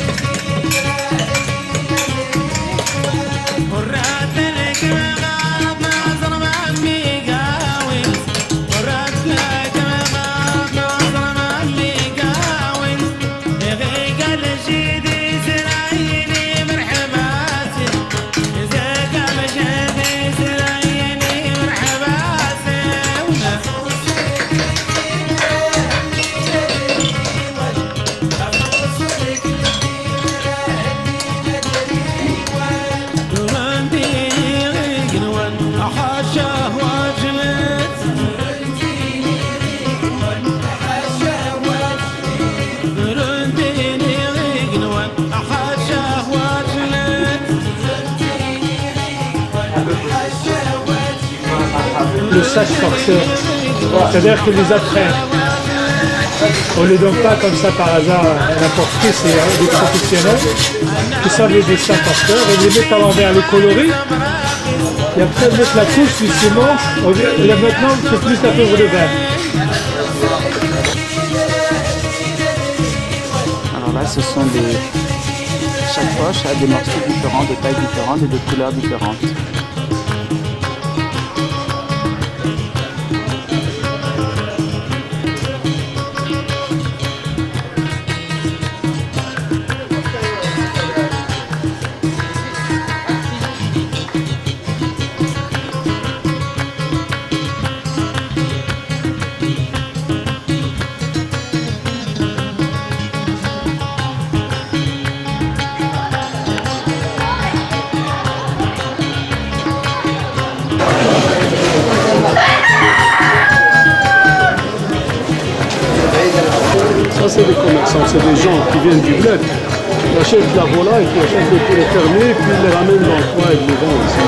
Le sage forceur, c'est-à-dire qu'ils les apprennent. On ne les donne pas comme ça par hasard à n'importe qui, c'est des professionnels qui savent les dessins par cœur et les mettent à l'envers, les coloris. Et après mettre la couche du ciment, et maintenant c'est plus la poivre de vin. Alors là ce sont chaque poche a des morceaux différents, de tailles différentes et de couleurs différentes. Ça, c'est des commerçants, c'est des gens qui viennent du bled. Ils achètent la volaille, qui achètent les poulets fermés, puis ils les ramènent dans le coin et ils les vendent ici.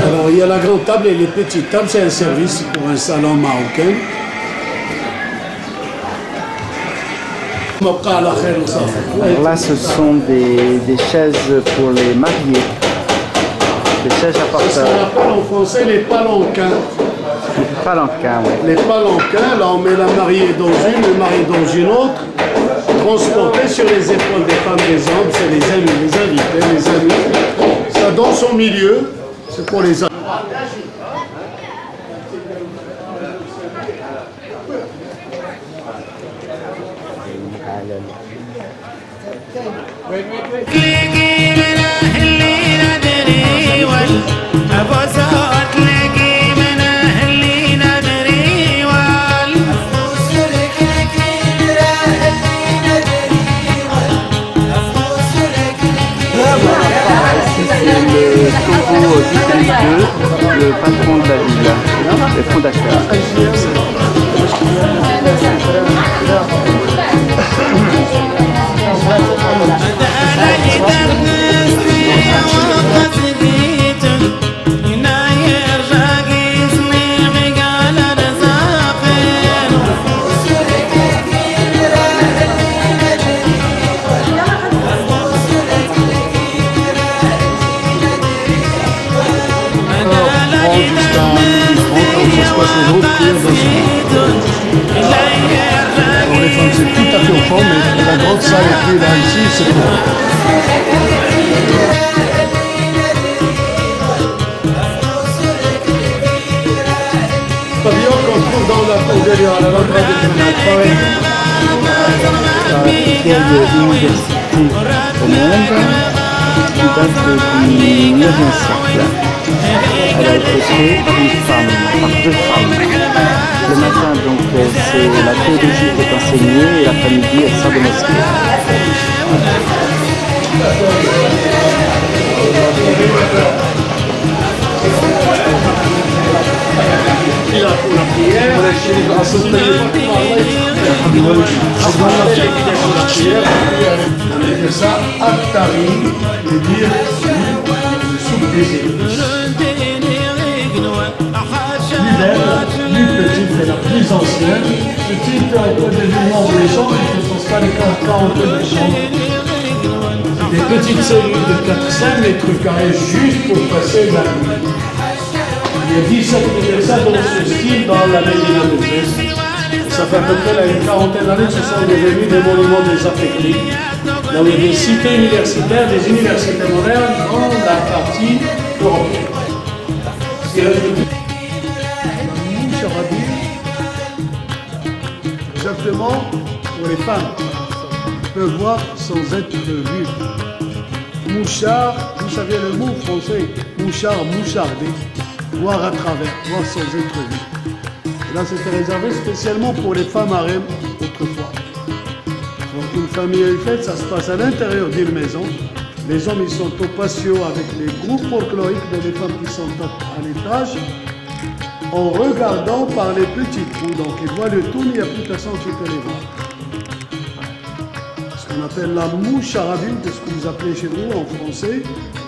Alors, il y a la grande table et les petites tables, c'est un service pour un salon marocain. Alors là, ce sont des chaises pour les mariés, des chaises à porteurs. C'est ce qu'on appelle en français les palanquins. Les palanquins, oui. Les palanquins, là on met la mariée dans une, le mari dans une autre, transportés sur les épaules des femmes, des hommes, c'est les amis, les invités, les amis. Ça danse au milieu, c'est pour les amis. Le patron de la ville, le fondateur. Pour les femmes, c'est tout à fait au fond, mais la grande salle qui est là, ici, c'est tout. Pavillon qu'on trouve dans la cour derrière, à l'endroit de l'université au monde qui date du 9e siècle. Elle a été créée par une femme, par deux femmes. Le matin, donc, c'est la théologie qui est enseignée et l'après-midi, elle sort de mosquée. pour la prière, avec ça, Aktari, veut dire le soupe des églises. Plus petite et la plus ancienne. Petite, on peut devenir les chambres, qui ne sont pas les 40 de chambres. Des petites cellules de 4-5 mètres carrés juste pour passer la nuit. Il y a 17 universels dans ce style dans la Médina de Fès. Ça fait à peu près là, une quarantaine d'années que ce sont devenus des monuments désaffectés. Là où il y a des cités universitaires, des universités modernes dans la partie européenne. Exactement pour les femmes, peuvent voir sans être vues. Mouchard, vous savez le mot français, mouchard, moucharder, voir à travers, voir sans être vu. Et là, c'était réservé spécialement pour les femmes harem autrefois. Donc, une famille à fête, ça se passe à l'intérieur d'une maison. Les hommes, ils sont au patio avec les groupes folkloriques de les femmes qui sont à l'étage, en regardant par les petits trous. Donc, ils voient le tout, il n'y a plus personne qui peut les voir. Ce qu'on appelle la moucharabine, c'est ce que vous appelez chez vous en français,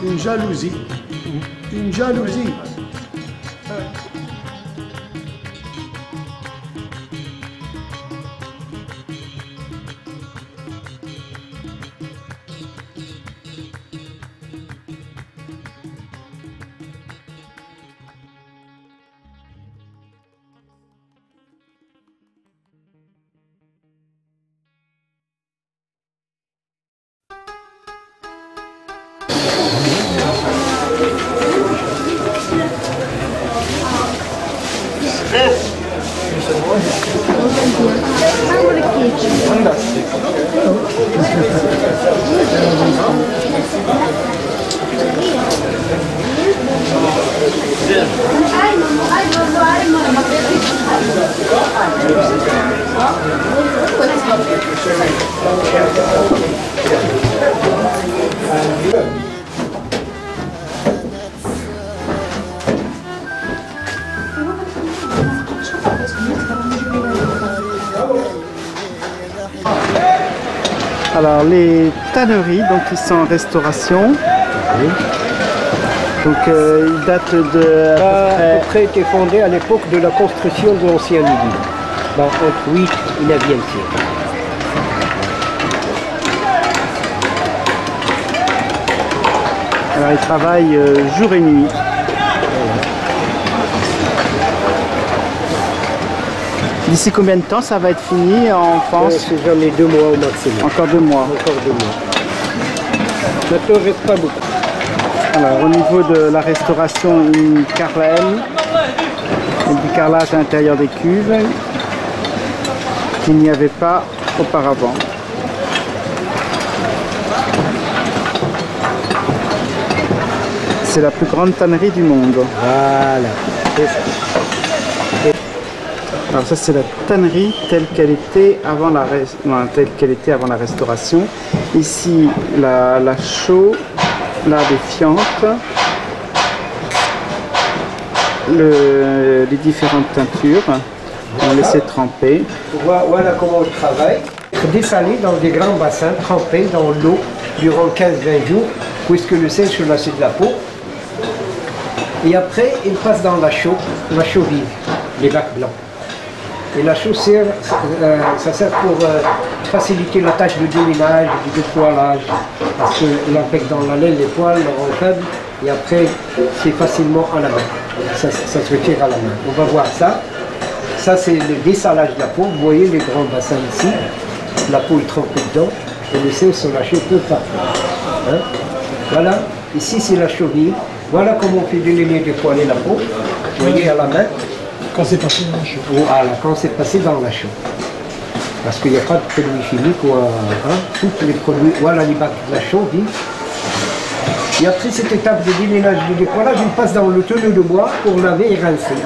une jalousie. Une jalousie. Alors les tanneries, donc ils sont en restauration. Donc ils datent de à peu près été fondé à l'époque de la construction de l'ancien Midi, entre 8 et 9e siècle. Alors ils travaillent jour et nuit. D'ici combien de temps ça va être fini en France? C'est jamais 2 mois au maximum. Encore 2 mois. Encore 2 mois. Maintenant, il ne reste pas beaucoup. Alors au niveau de la restauration, une carrelage et du carrelage à l'intérieur des cuves qu'il n'y avait pas auparavant. C'est la plus grande tannerie du monde. Voilà, c'est ça. Alors ça c'est la tannerie telle qu'elle était avant la restauration. Ici la chaux, là des fientes, les différentes teintures. On laissait tremper. Voilà comment on travaille. Dessalé dans des grands bassins, trempés dans l'eau durant 15-20 jours, puisque le sel se lasse de la peau. Et après, il passe dans la chaux vive, les bacs blancs. Et la chaux sert, ça sert pour faciliter la tâche de déménage, du dépoilage, parce que l'empêche dans la laine, les poils rendent faibles, et après, c'est facilement à la main. Ça se retire à la main. On va voir ça. Ça, c'est le dessalage de la peau. Vous voyez les grands bassins ici. La peau est trempée dedans et le sel se lâche peu partout. Hein? Voilà. Ici, c'est la chaux vive. Voilà comment on fait délainer, dépoiler la peau. Vous voyez à la main. Quand c'est passé dans la chaux. Voilà, quand c'est passé dans la chaux. Parce qu'il n'y a pas de produits chimiques ou tous les produits. Voilà les bacs de la chaux vive. Et après cette étape de déménage et de dépoilage, il passe dans le tonneau de bois pour laver et rincer.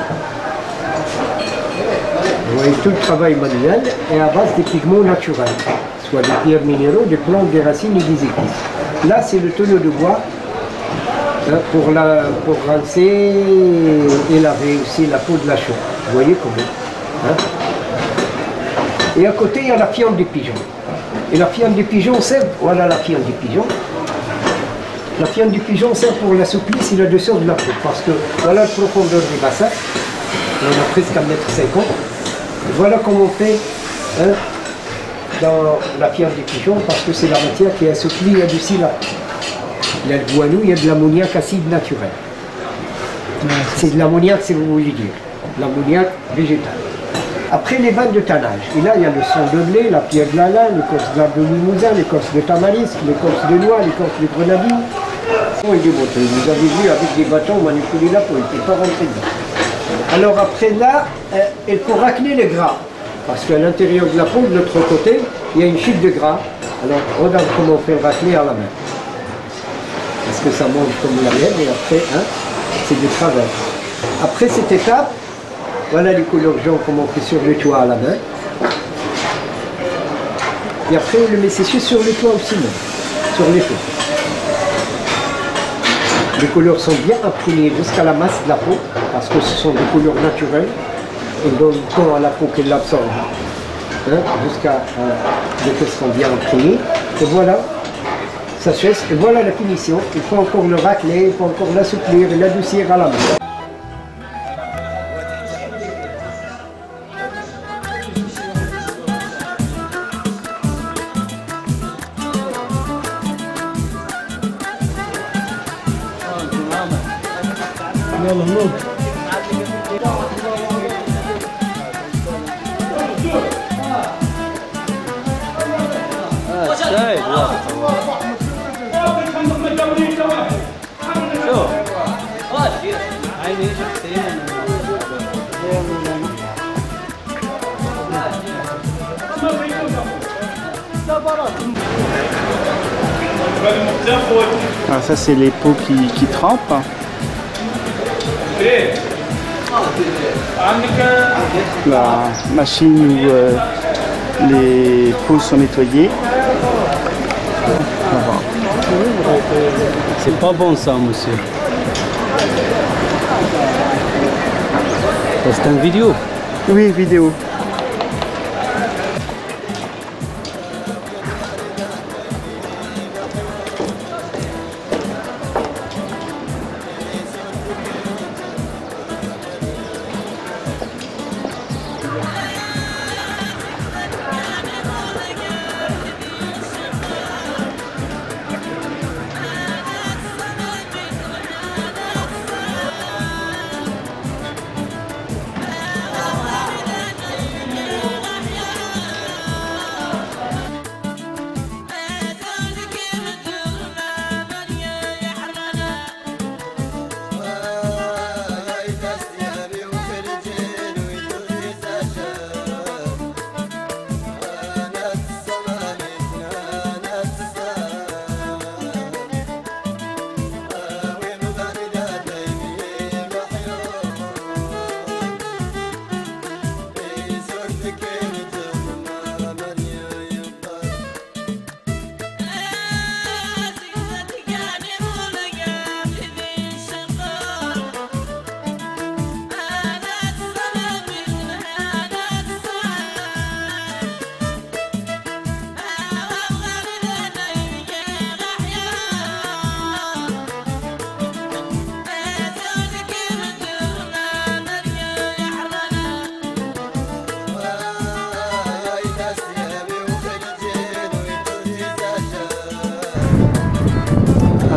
Vous voyez, tout le travail manuel est à base des pigments naturels, soit des pierres minéraux, des plantes, des racines et des épices. Là, c'est le tonneau de bois pour rincer et laver aussi la peau de la chaux. Vous voyez comment hein? Et à côté, il y a la fiente des pigeons. Et la fiente des pigeons sert, voilà la fiente des pigeons. La fiente du pigeon sert pour la souplesse et la douceur de la peau, parce que voilà la profondeur du bassin. On a presque 1,50 m. Voilà comment on fait hein, dans la fiente du pigeon, parce que c'est la matière qui assouplit et adoucit la peau. Il y a le guano, il y a de l'ammoniac acide naturel. C'est de l'ammoniac, si vous voulez dire. L'ammoniac végétal. Après les vannes de tannage, et là il y a le son de blé, la pierre de lala, l'écorce d'arbre de limousin, l'écorce de tamarisque, l'écorce de noix, l'écorce de grenadine. Et des bouteilles. Vous avez vu avec des bâtons manipuler la peau, il ne peut pas rentrer dedans. Alors après là, il faut racler les gras. Parce qu'à l'intérieur de la peau, de l'autre côté, il y a une chute de gras. Alors regarde comment on fait racler à la main. Parce que ça monte comme la mienne et après, hein, c'est du travail. Après cette étape, voilà les couleurs jaunes comme on fait sur le toit à la main. Et après on le met sécher sur le toit aussi même, sur les feux. Les couleurs sont bien imprimées jusqu'à la masse de la peau, parce que ce sont des couleurs naturelles. On donne le temps à la peau qu'elle l'absorbe, hein, jusqu'à ce qu'elles sont bien imprimées. Et voilà, ça sèche, et voilà la finition. Il faut encore le racler, il faut encore l'assouplir et l'adoucir à la main. يلا نوض Alors ça c'est les peaux qui trempent. La machine où les peaux sont nettoyées. C'est pas bon ça, monsieur. C'est une vidéo. Oui, vidéo.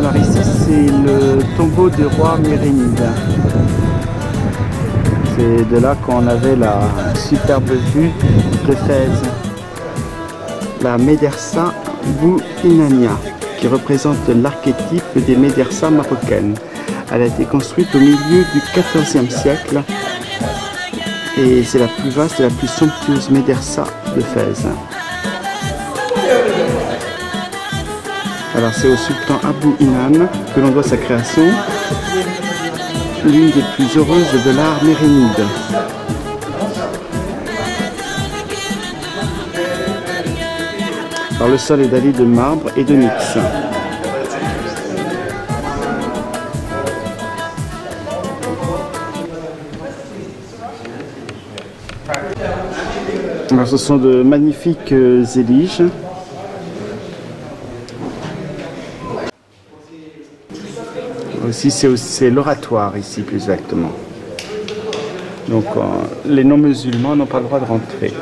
Alors ici c'est le tombeau du roi Mérénide. C'est de là qu'on avait la superbe vue de Fès. La Médersa Bou Inania, qui représente l'archétype des médersas marocaines. Elle a été construite au milieu du XIVe siècle et c'est la plus vaste et la plus somptueuse médersa de Fès. Alors c'est au sultan Abou Inan que l'on doit sa création, l'une des plus heureuses de l'art mérénide. Alors le sol est dallé de marbre et de nix. Alors ce sont de magnifiques éliges. Aussi c'est l'oratoire ici plus exactement. Donc les non-musulmans n'ont pas le droit de rentrer.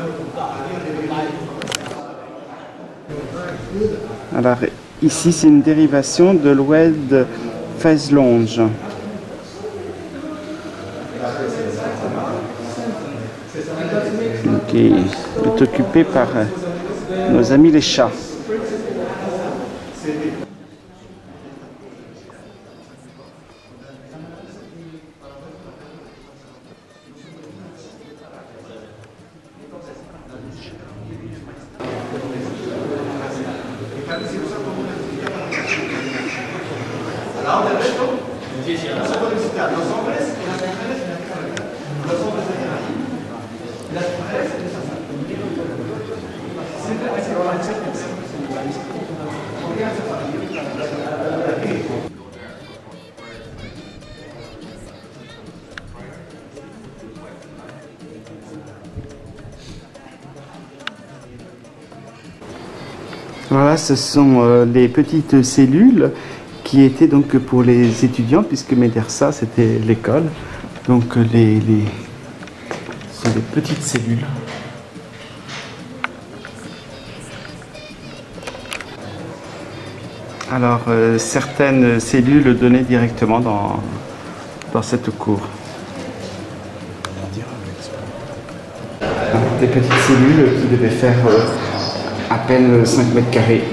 Alors ici c'est une dérivation de l'oued Fès-Longe. Qui est occupé par nos amis les chats. Voilà, ce sont les petites cellules qui étaient donc pour les étudiants, puisque Médersa c'était l'école. Donc ce sont des petites cellules. Alors certaines cellules donnaient directement dans cette cour. Des petites cellules qui devaient faire à peine 5 mètres carrés.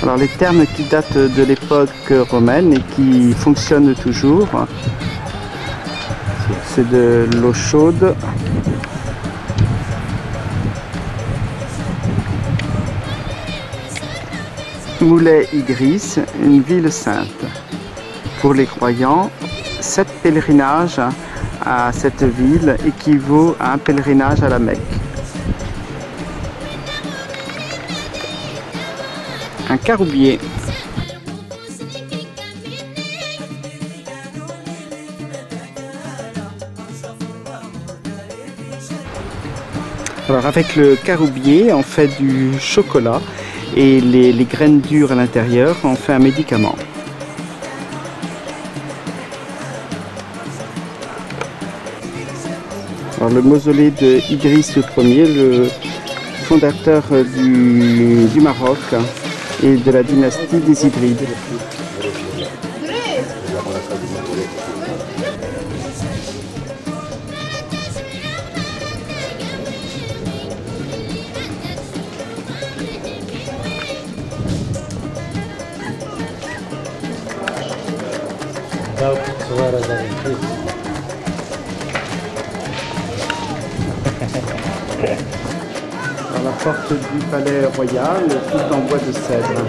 Alors les termes qui datent de l'époque romaine et qui fonctionnent toujours, c'est de l'eau chaude, Moulay Idriss, une ville sainte. Pour les croyants, 7 pèlerinages à cette ville équivaut à un pèlerinage à la Mecque. Un caroubier. Alors avec le caroubier, on fait du chocolat et les graines dures à l'intérieur, on fait un médicament. Alors le mausolée de Idriss Ier, le fondateur du Maroc et de la dynastie des Hybrides. Dans la porte du palais royal, tout en bois de cèdre.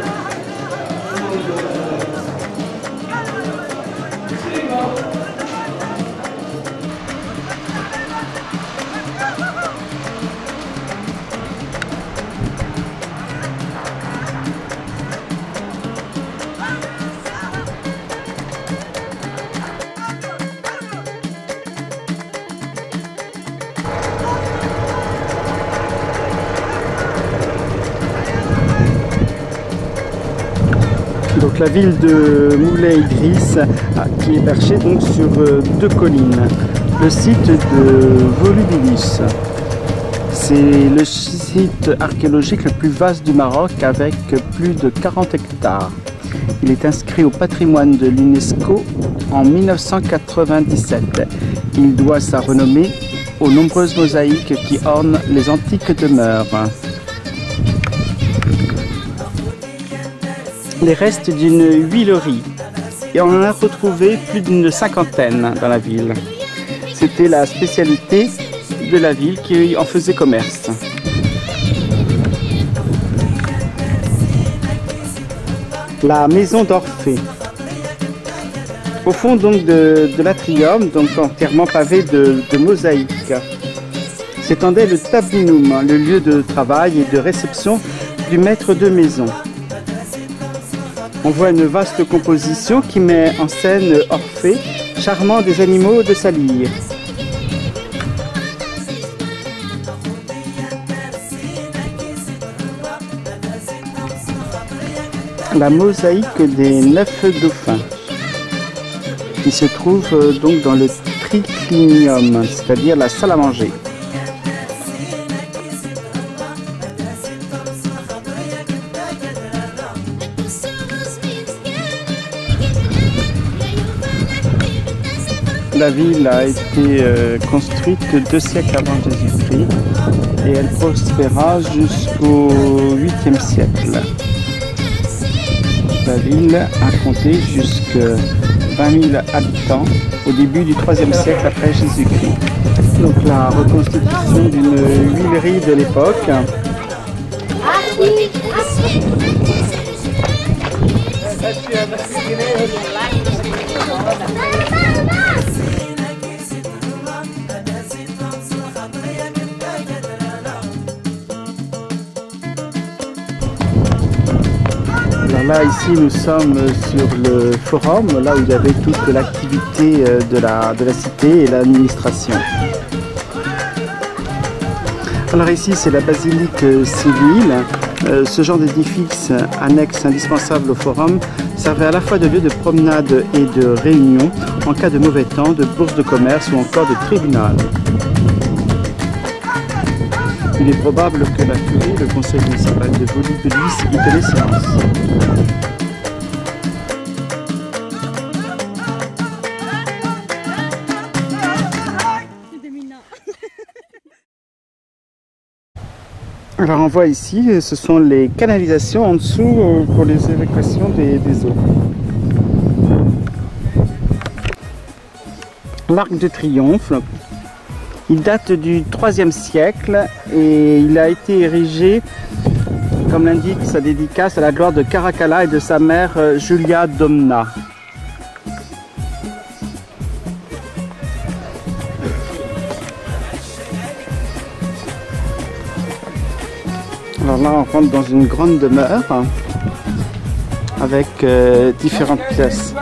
Donc la ville de Moulay Idriss qui est perchée donc sur deux collines. Le site de Volubilis. C'est le site archéologique le plus vaste du Maroc avec plus de 40 hectares. Il est inscrit au patrimoine de l'UNESCO en 1997. Il doit sa renommée aux nombreuses mosaïques qui ornent les antiques demeures. Les restes d'une huilerie, et on en a retrouvé plus d'une cinquantaine dans la ville. C'était la spécialité de la ville qui en faisait commerce. La maison d'Orphée. Au fond donc de l'atrium, donc entièrement pavé de mosaïques, s'étendait le tablinum, le lieu de travail et de réception du maître de maison. On voit une vaste composition qui met en scène Orphée, charmant des animaux de sa lyre. La mosaïque des 9 dauphins, qui se trouve donc dans le triclinium, c'est-à-dire la salle à manger. La ville a été construite 2 siècles avant Jésus-Christ et elle prospéra jusqu'au 8e siècle. La ville a compté jusqu'à 20 000 habitants au début du 3e siècle après Jésus-Christ. Donc la reconstitution d'une huilerie de l'époque. Alors là, ici, nous sommes sur le forum, là où il y avait toute l'activité de la cité et l'administration. Alors ici, c'est la basilique civile. Ce genre d'édifice annexe indispensable au forum servait à la fois de lieu de promenade et de réunion en cas de mauvais temps, de bourse de commerce ou encore de tribunal. Il est probable que la curie, le conseil municipal de Volubilis, y tenait séance. Alors on voit ici, ce sont les canalisations en dessous pour les évacuations des eaux. L'Arc de Triomphe, il date du 3e siècle et il a été érigé, comme l'indique sa dédicace, à la gloire de Caracalla et de sa mère Julia Domna. Alors là, on rentre dans une grande demeure. avec différentes pièces.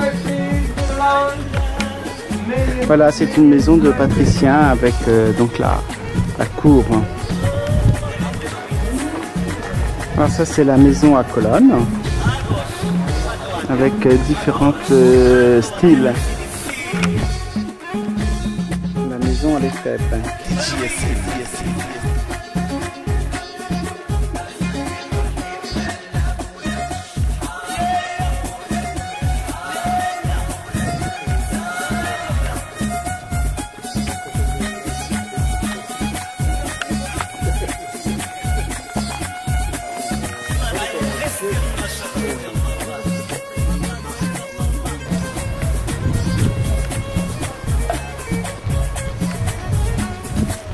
Voilà, c'est une maison de patriciens avec donc la cour. Alors ça c'est la maison à colonnes avec différents styles. La maison à l'effet.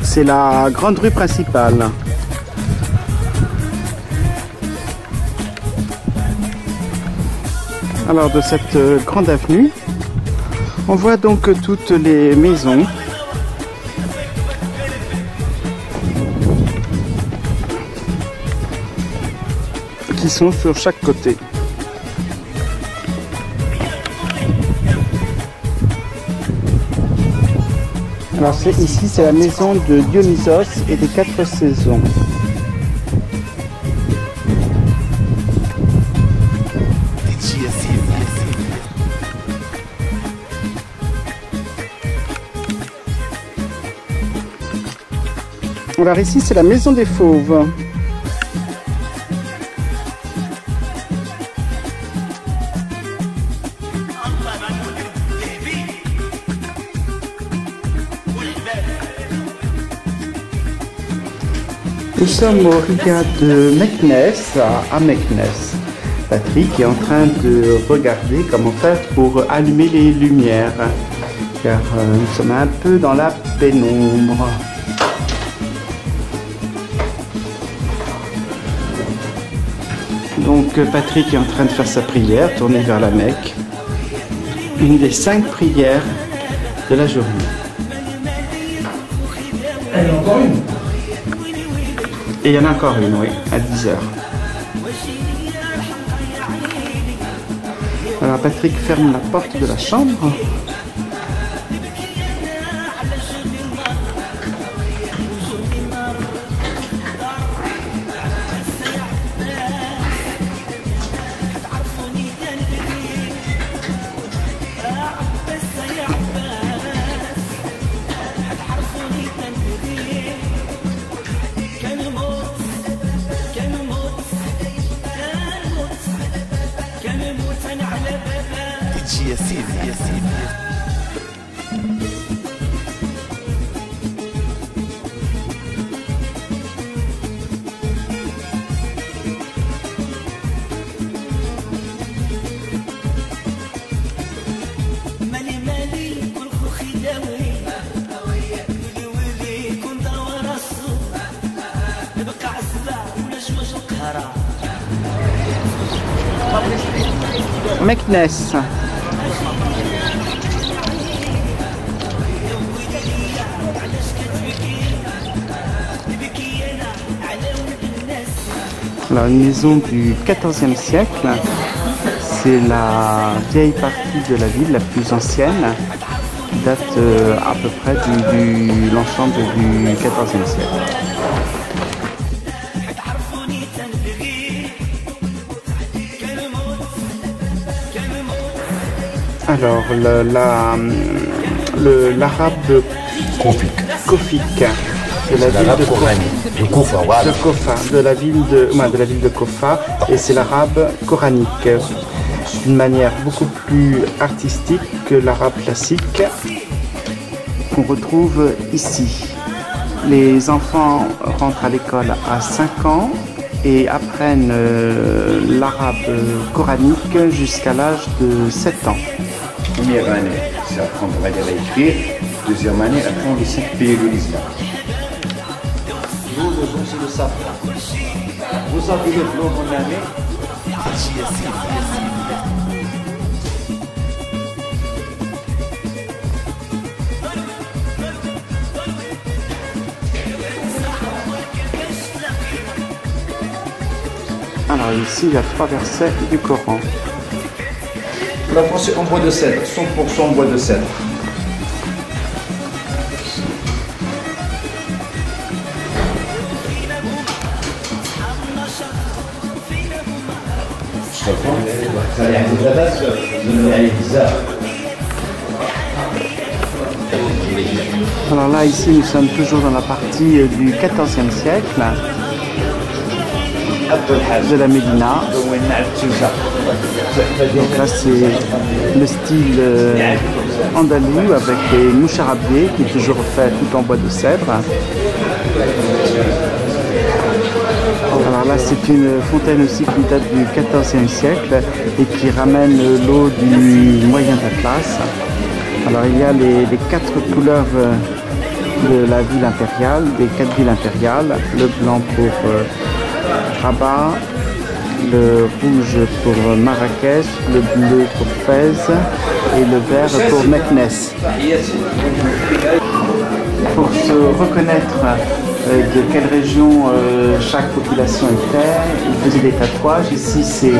C'est la grande rue principale. Alors de cette grande avenue, on voit donc toutes les maisons qui sont sur chaque côté. Alors ici c'est la maison de Dionysos et des 4 saisons. Alors ici c'est la maison des fauves. Nous sommes au Riad de Meknès, à Meknès. Patrick est en train de regarder comment faire pour allumer les lumières, car nous sommes un peu dans la pénombre. Donc Patrick est en train de faire sa prière, tournée vers la Mecque. Une des 5 prières de la journée. Il y en a encore une. Et il y en a encore une, oui, à 10 h. Alors Patrick ferme la porte de la chambre. Meknès. Alors, une maison du XIVe siècle, c'est la vieille partie de la ville, la plus ancienne, qui date à peu près de l'ensemble du XIVe siècle. Alors, l'arabe Kofik de la ville de Kofa, de la ville de Kofa, et c'est l'arabe coranique, d'une manière beaucoup plus artistique que l'arabe classique qu'on retrouve ici. Les enfants rentrent à l'école à 5 ans et apprennent l'arabe coranique jusqu'à l'âge de 7 ans. Première année, c'est apprendre à lire et écrire. Deuxième année, apprendre les 5 pays de l'islam. Nous, le jour, c'est le safran. Vous avez le blanc, mon ami. Alors ici, il y a 3 versets du Coran. Le plafond, c'est en bois de cèdre, 100% en bois de cèdre. Alors là, ici, nous sommes toujours dans la partie du XIVe siècle de la Médina. Donc là, c'est le style andalou avec des moucharabiés qui est toujours fait tout en bois de cèdre. Alors là, c'est une fontaine aussi qui date du XIVe siècle et qui ramène l'eau du moyen d'Atlas. Alors il y a les 4 couleurs de la ville impériale, des 4 villes impériales, le blanc pour Rabat, le rouge pour Marrakech, le bleu pour Fès et le vert pour Meknès. Pour se reconnaître de quelle région chaque population était, ils faisaient des tatouages. Ici c'est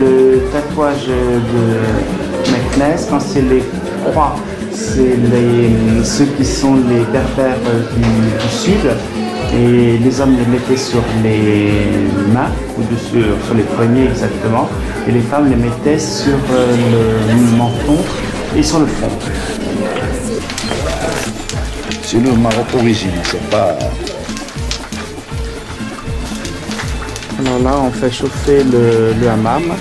le tatouage de Meknès. Quand c'est les croix, c'est ceux qui sont les berbères du sud. Et les hommes les mettaient sur les mains, ou sur les poignets exactement, et les femmes les mettaient sur le menton et sur le front. C'est le Maroc origine, c'est pas... Alors là, on fait chauffer le hammam,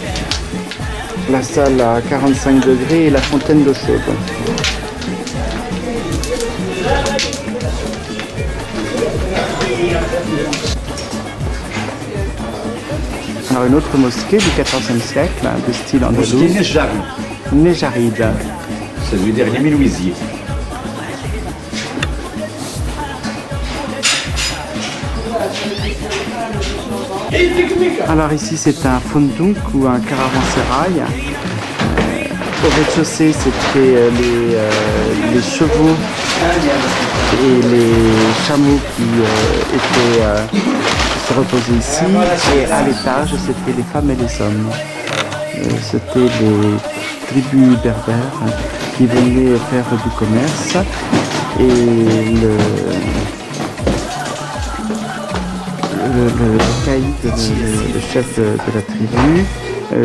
la salle à 45 degrés et la fontaine d'eau chaude. Alors une autre mosquée du XIVe siècle, de style andalou. Mosquée Nejarid. Nejarid. C'est le dernier Mélouisier. Alors ici c'est un fondouk ou un caravansérail. Au rez-de-chaussée c'était les chevaux et les chameaux qui se reposaient ici, et à l'étage c'était les femmes et les hommes. C'était les tribus berbères qui venaient faire du commerce, et le caïd, le chef de la tribu,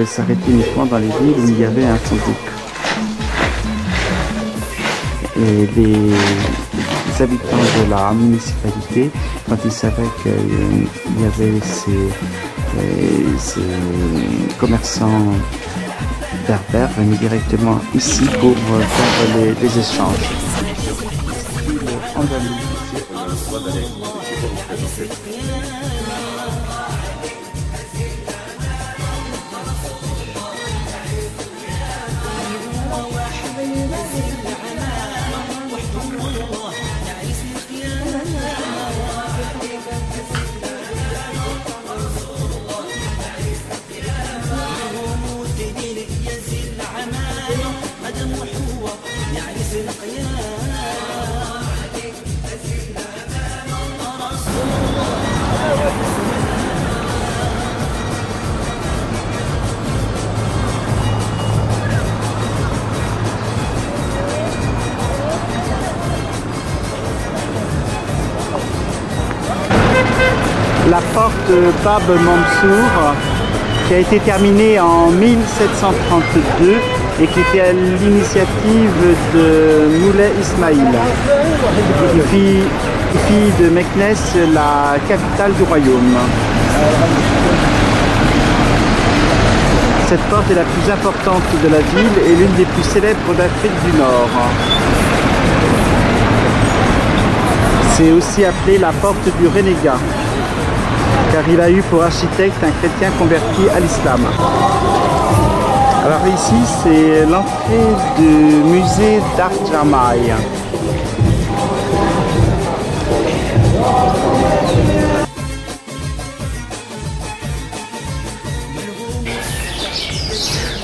s'arrêtait uniquement dans les villes où il y avait un fondouk. Et les habitants de la municipalité, quand ils savaient qu'il y avait ces commerçants berbères, venaient directement ici pour faire les échanges. La porte Bab Mansour, qui a été terminée en 1732 et qui était à l'initiative de Moulay Ismail, qui fit de Meknès la capitale du royaume. Cette porte est la plus importante de la ville et l'une des plus célèbres d'Afrique du Nord. C'est aussi appelé la porte du renégat, car il a eu pour architecte un chrétien converti à l'islam. Alors ici, c'est l'entrée du musée d'art Jamaï.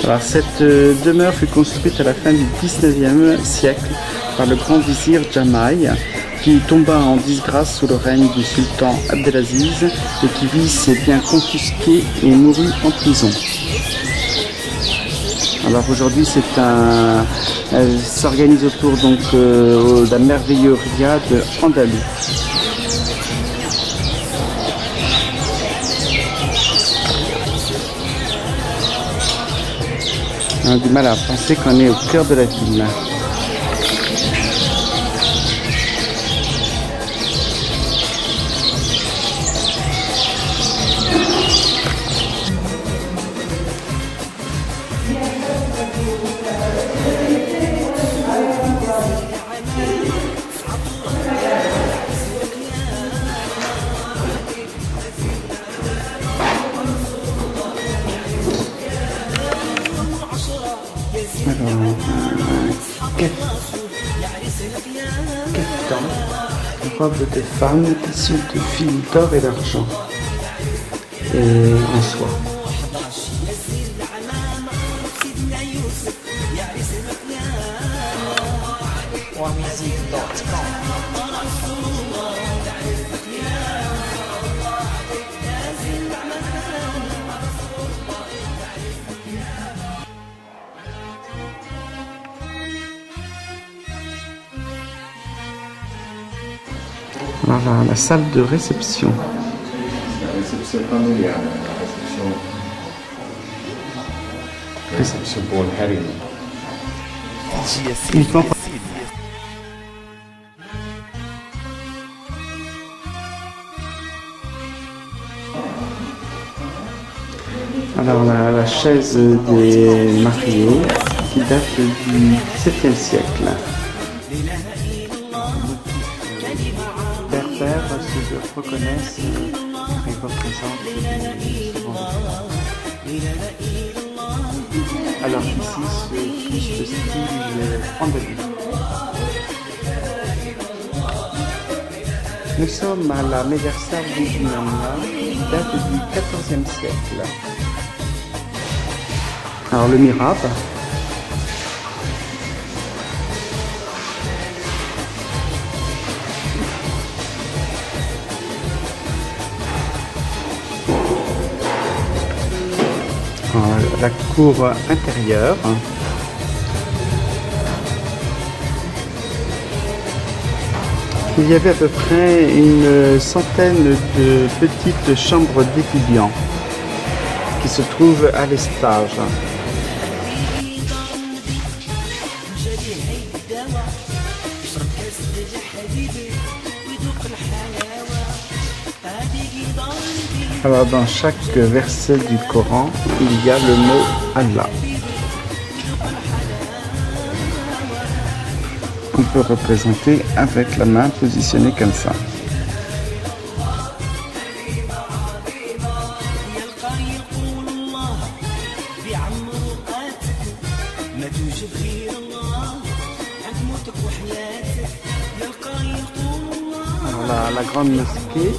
Alors cette demeure fut construite à la fin du 19e siècle par le grand vizir Jamaï qui tomba en disgrâce sous le règne du sultan Abdelaziz et qui vit ses biens confisqués et mourut en prison. Alors aujourd'hui elle s'organise autour donc d'un merveilleux riad andalou. On a du mal à penser qu'on est au cœur de la ville. Robe de femme, tissu de fil d'or et d'argent, et en soie. Voilà, la salle de réception. La réception familiale, la réception pour le harem. Uniquement pour... Alors la chaise des mariés qui date du XVIIe siècle. Berbères se reconnaissent et représentent les alors ici c'est plus de style andalou. Nous sommes à la médersa d'Inamna qui date du XIVe siècle. Alors le mihrab. La cour intérieure. Il y avait à peu près une centaine de petites chambres d'étudiants qui se trouvent à l'estage. Alors dans chaque verset du Coran, il y a le mot Allah. On peut représenter avec la main positionnée comme ça. Alors la grande mosquée.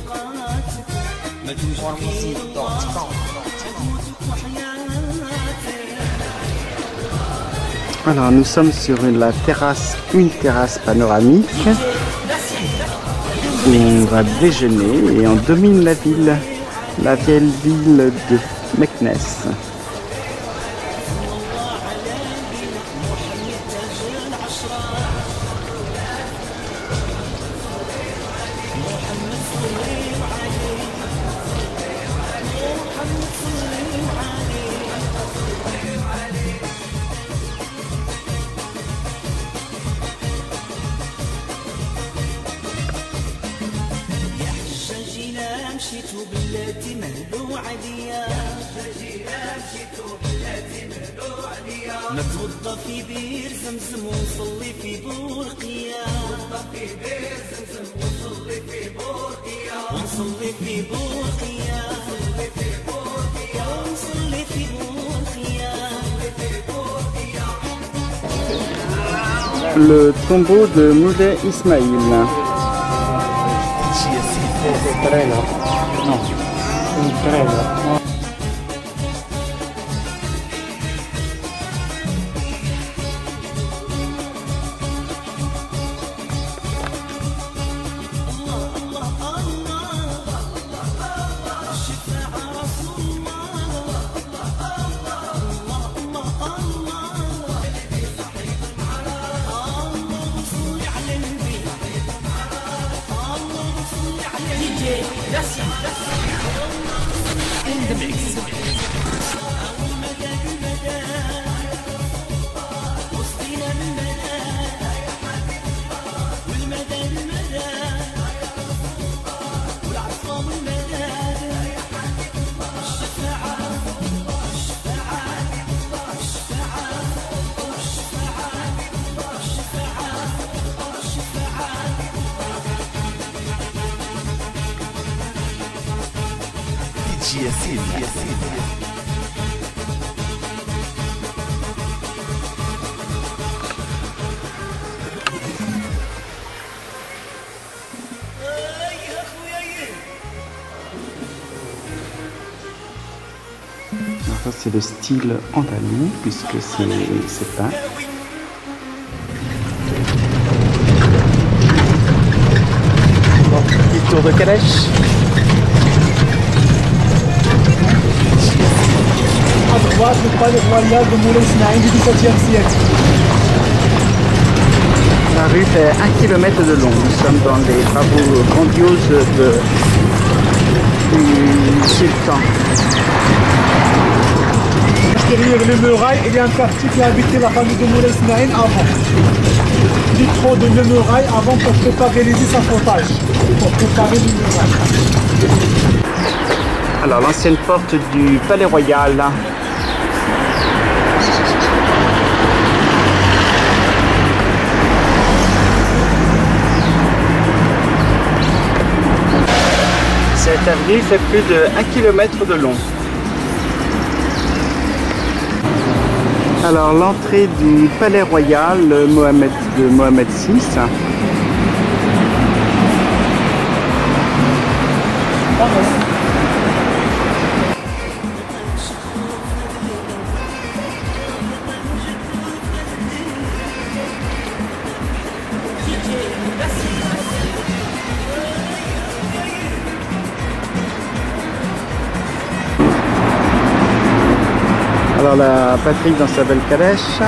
Alors nous sommes sur une terrasse panoramique où on va déjeuner et on domine la ville, la vieille ville de Meknès. نتوضى في بير زمزم ونصلي في بورقيا ونصلي في بورقيا ونصلي في بورقيا ونصلي في بورقيا. Le tombeau de Moulay Ismail. Non, une trêve. Alors ça c'est le style andalou puisque c'est peint. Petit tour de calèche. À droite, le palais royal de Moulay Ismaïl du XVIIe siècle. La rue fait 1 km de long. Nous sommes dans les travaux grandioses du sultan. Derrière les murailles, il y a un quartier qui habitait la famille de Moulay Ismaïl avant. Il y a trop de murailles avant pour préparer les échafaudages, pour préparer les murailles. Alors l'ancienne porte du Palais Royal. Cette avenue fait plus de 1 km de long. Alors l'entrée du Palais Royal de Mohamed VI. Alors la Patrick dans sa belle calèche.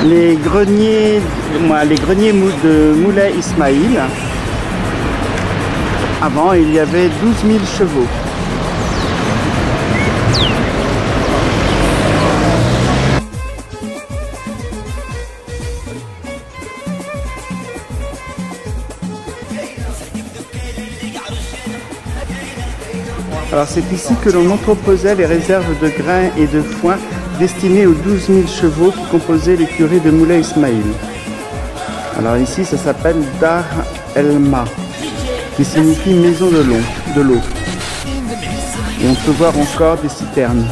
Les greniers de Moulay Ismaïl. Avant, il y avait 12 000 chevaux. Alors c'est ici que l'on entreposait les réserves de grains et de foin destinées aux 12 000 chevaux qui composaient l'écurie de Moulay Ismaïl. Alors ici ça s'appelle Dar el-Ma, qui signifie maison de l'eau. Et on peut voir encore des citernes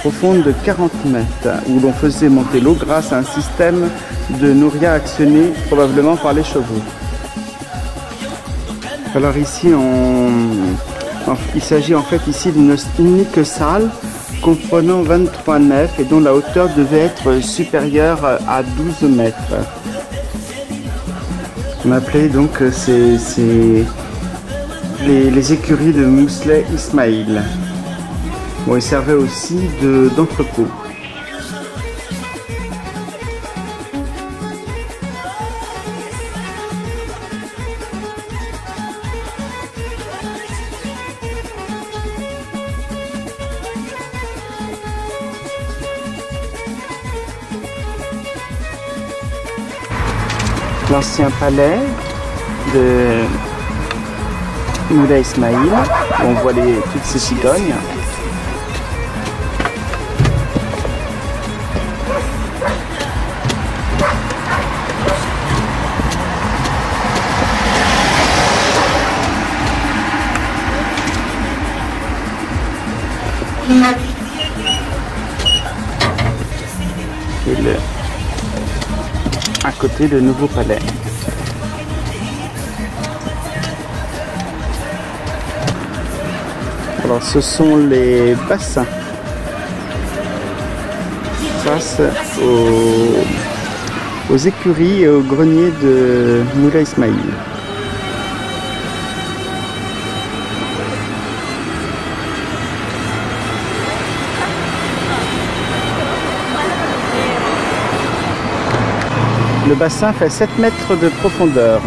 profondes de 40 mètres où l'on faisait monter l'eau grâce à un système de nourrière actionné probablement par les chevaux. Alors ici il s'agit en fait ici d'une unique salle comprenant 23 nefs et dont la hauteur devait être supérieure à 12 mètres. On appelait donc les écuries de Moulay Ismaïl. Bon, ils servaient aussi d'entrepôt. L'ancien palais de Moulay Ismaïl, où on voit toutes ces cigognes. Et à côté le nouveau palais. Alors ce sont les bassins face aux écuries et aux greniers de Moulay Ismaïl. Le bassin fait 7 mètres de profondeur.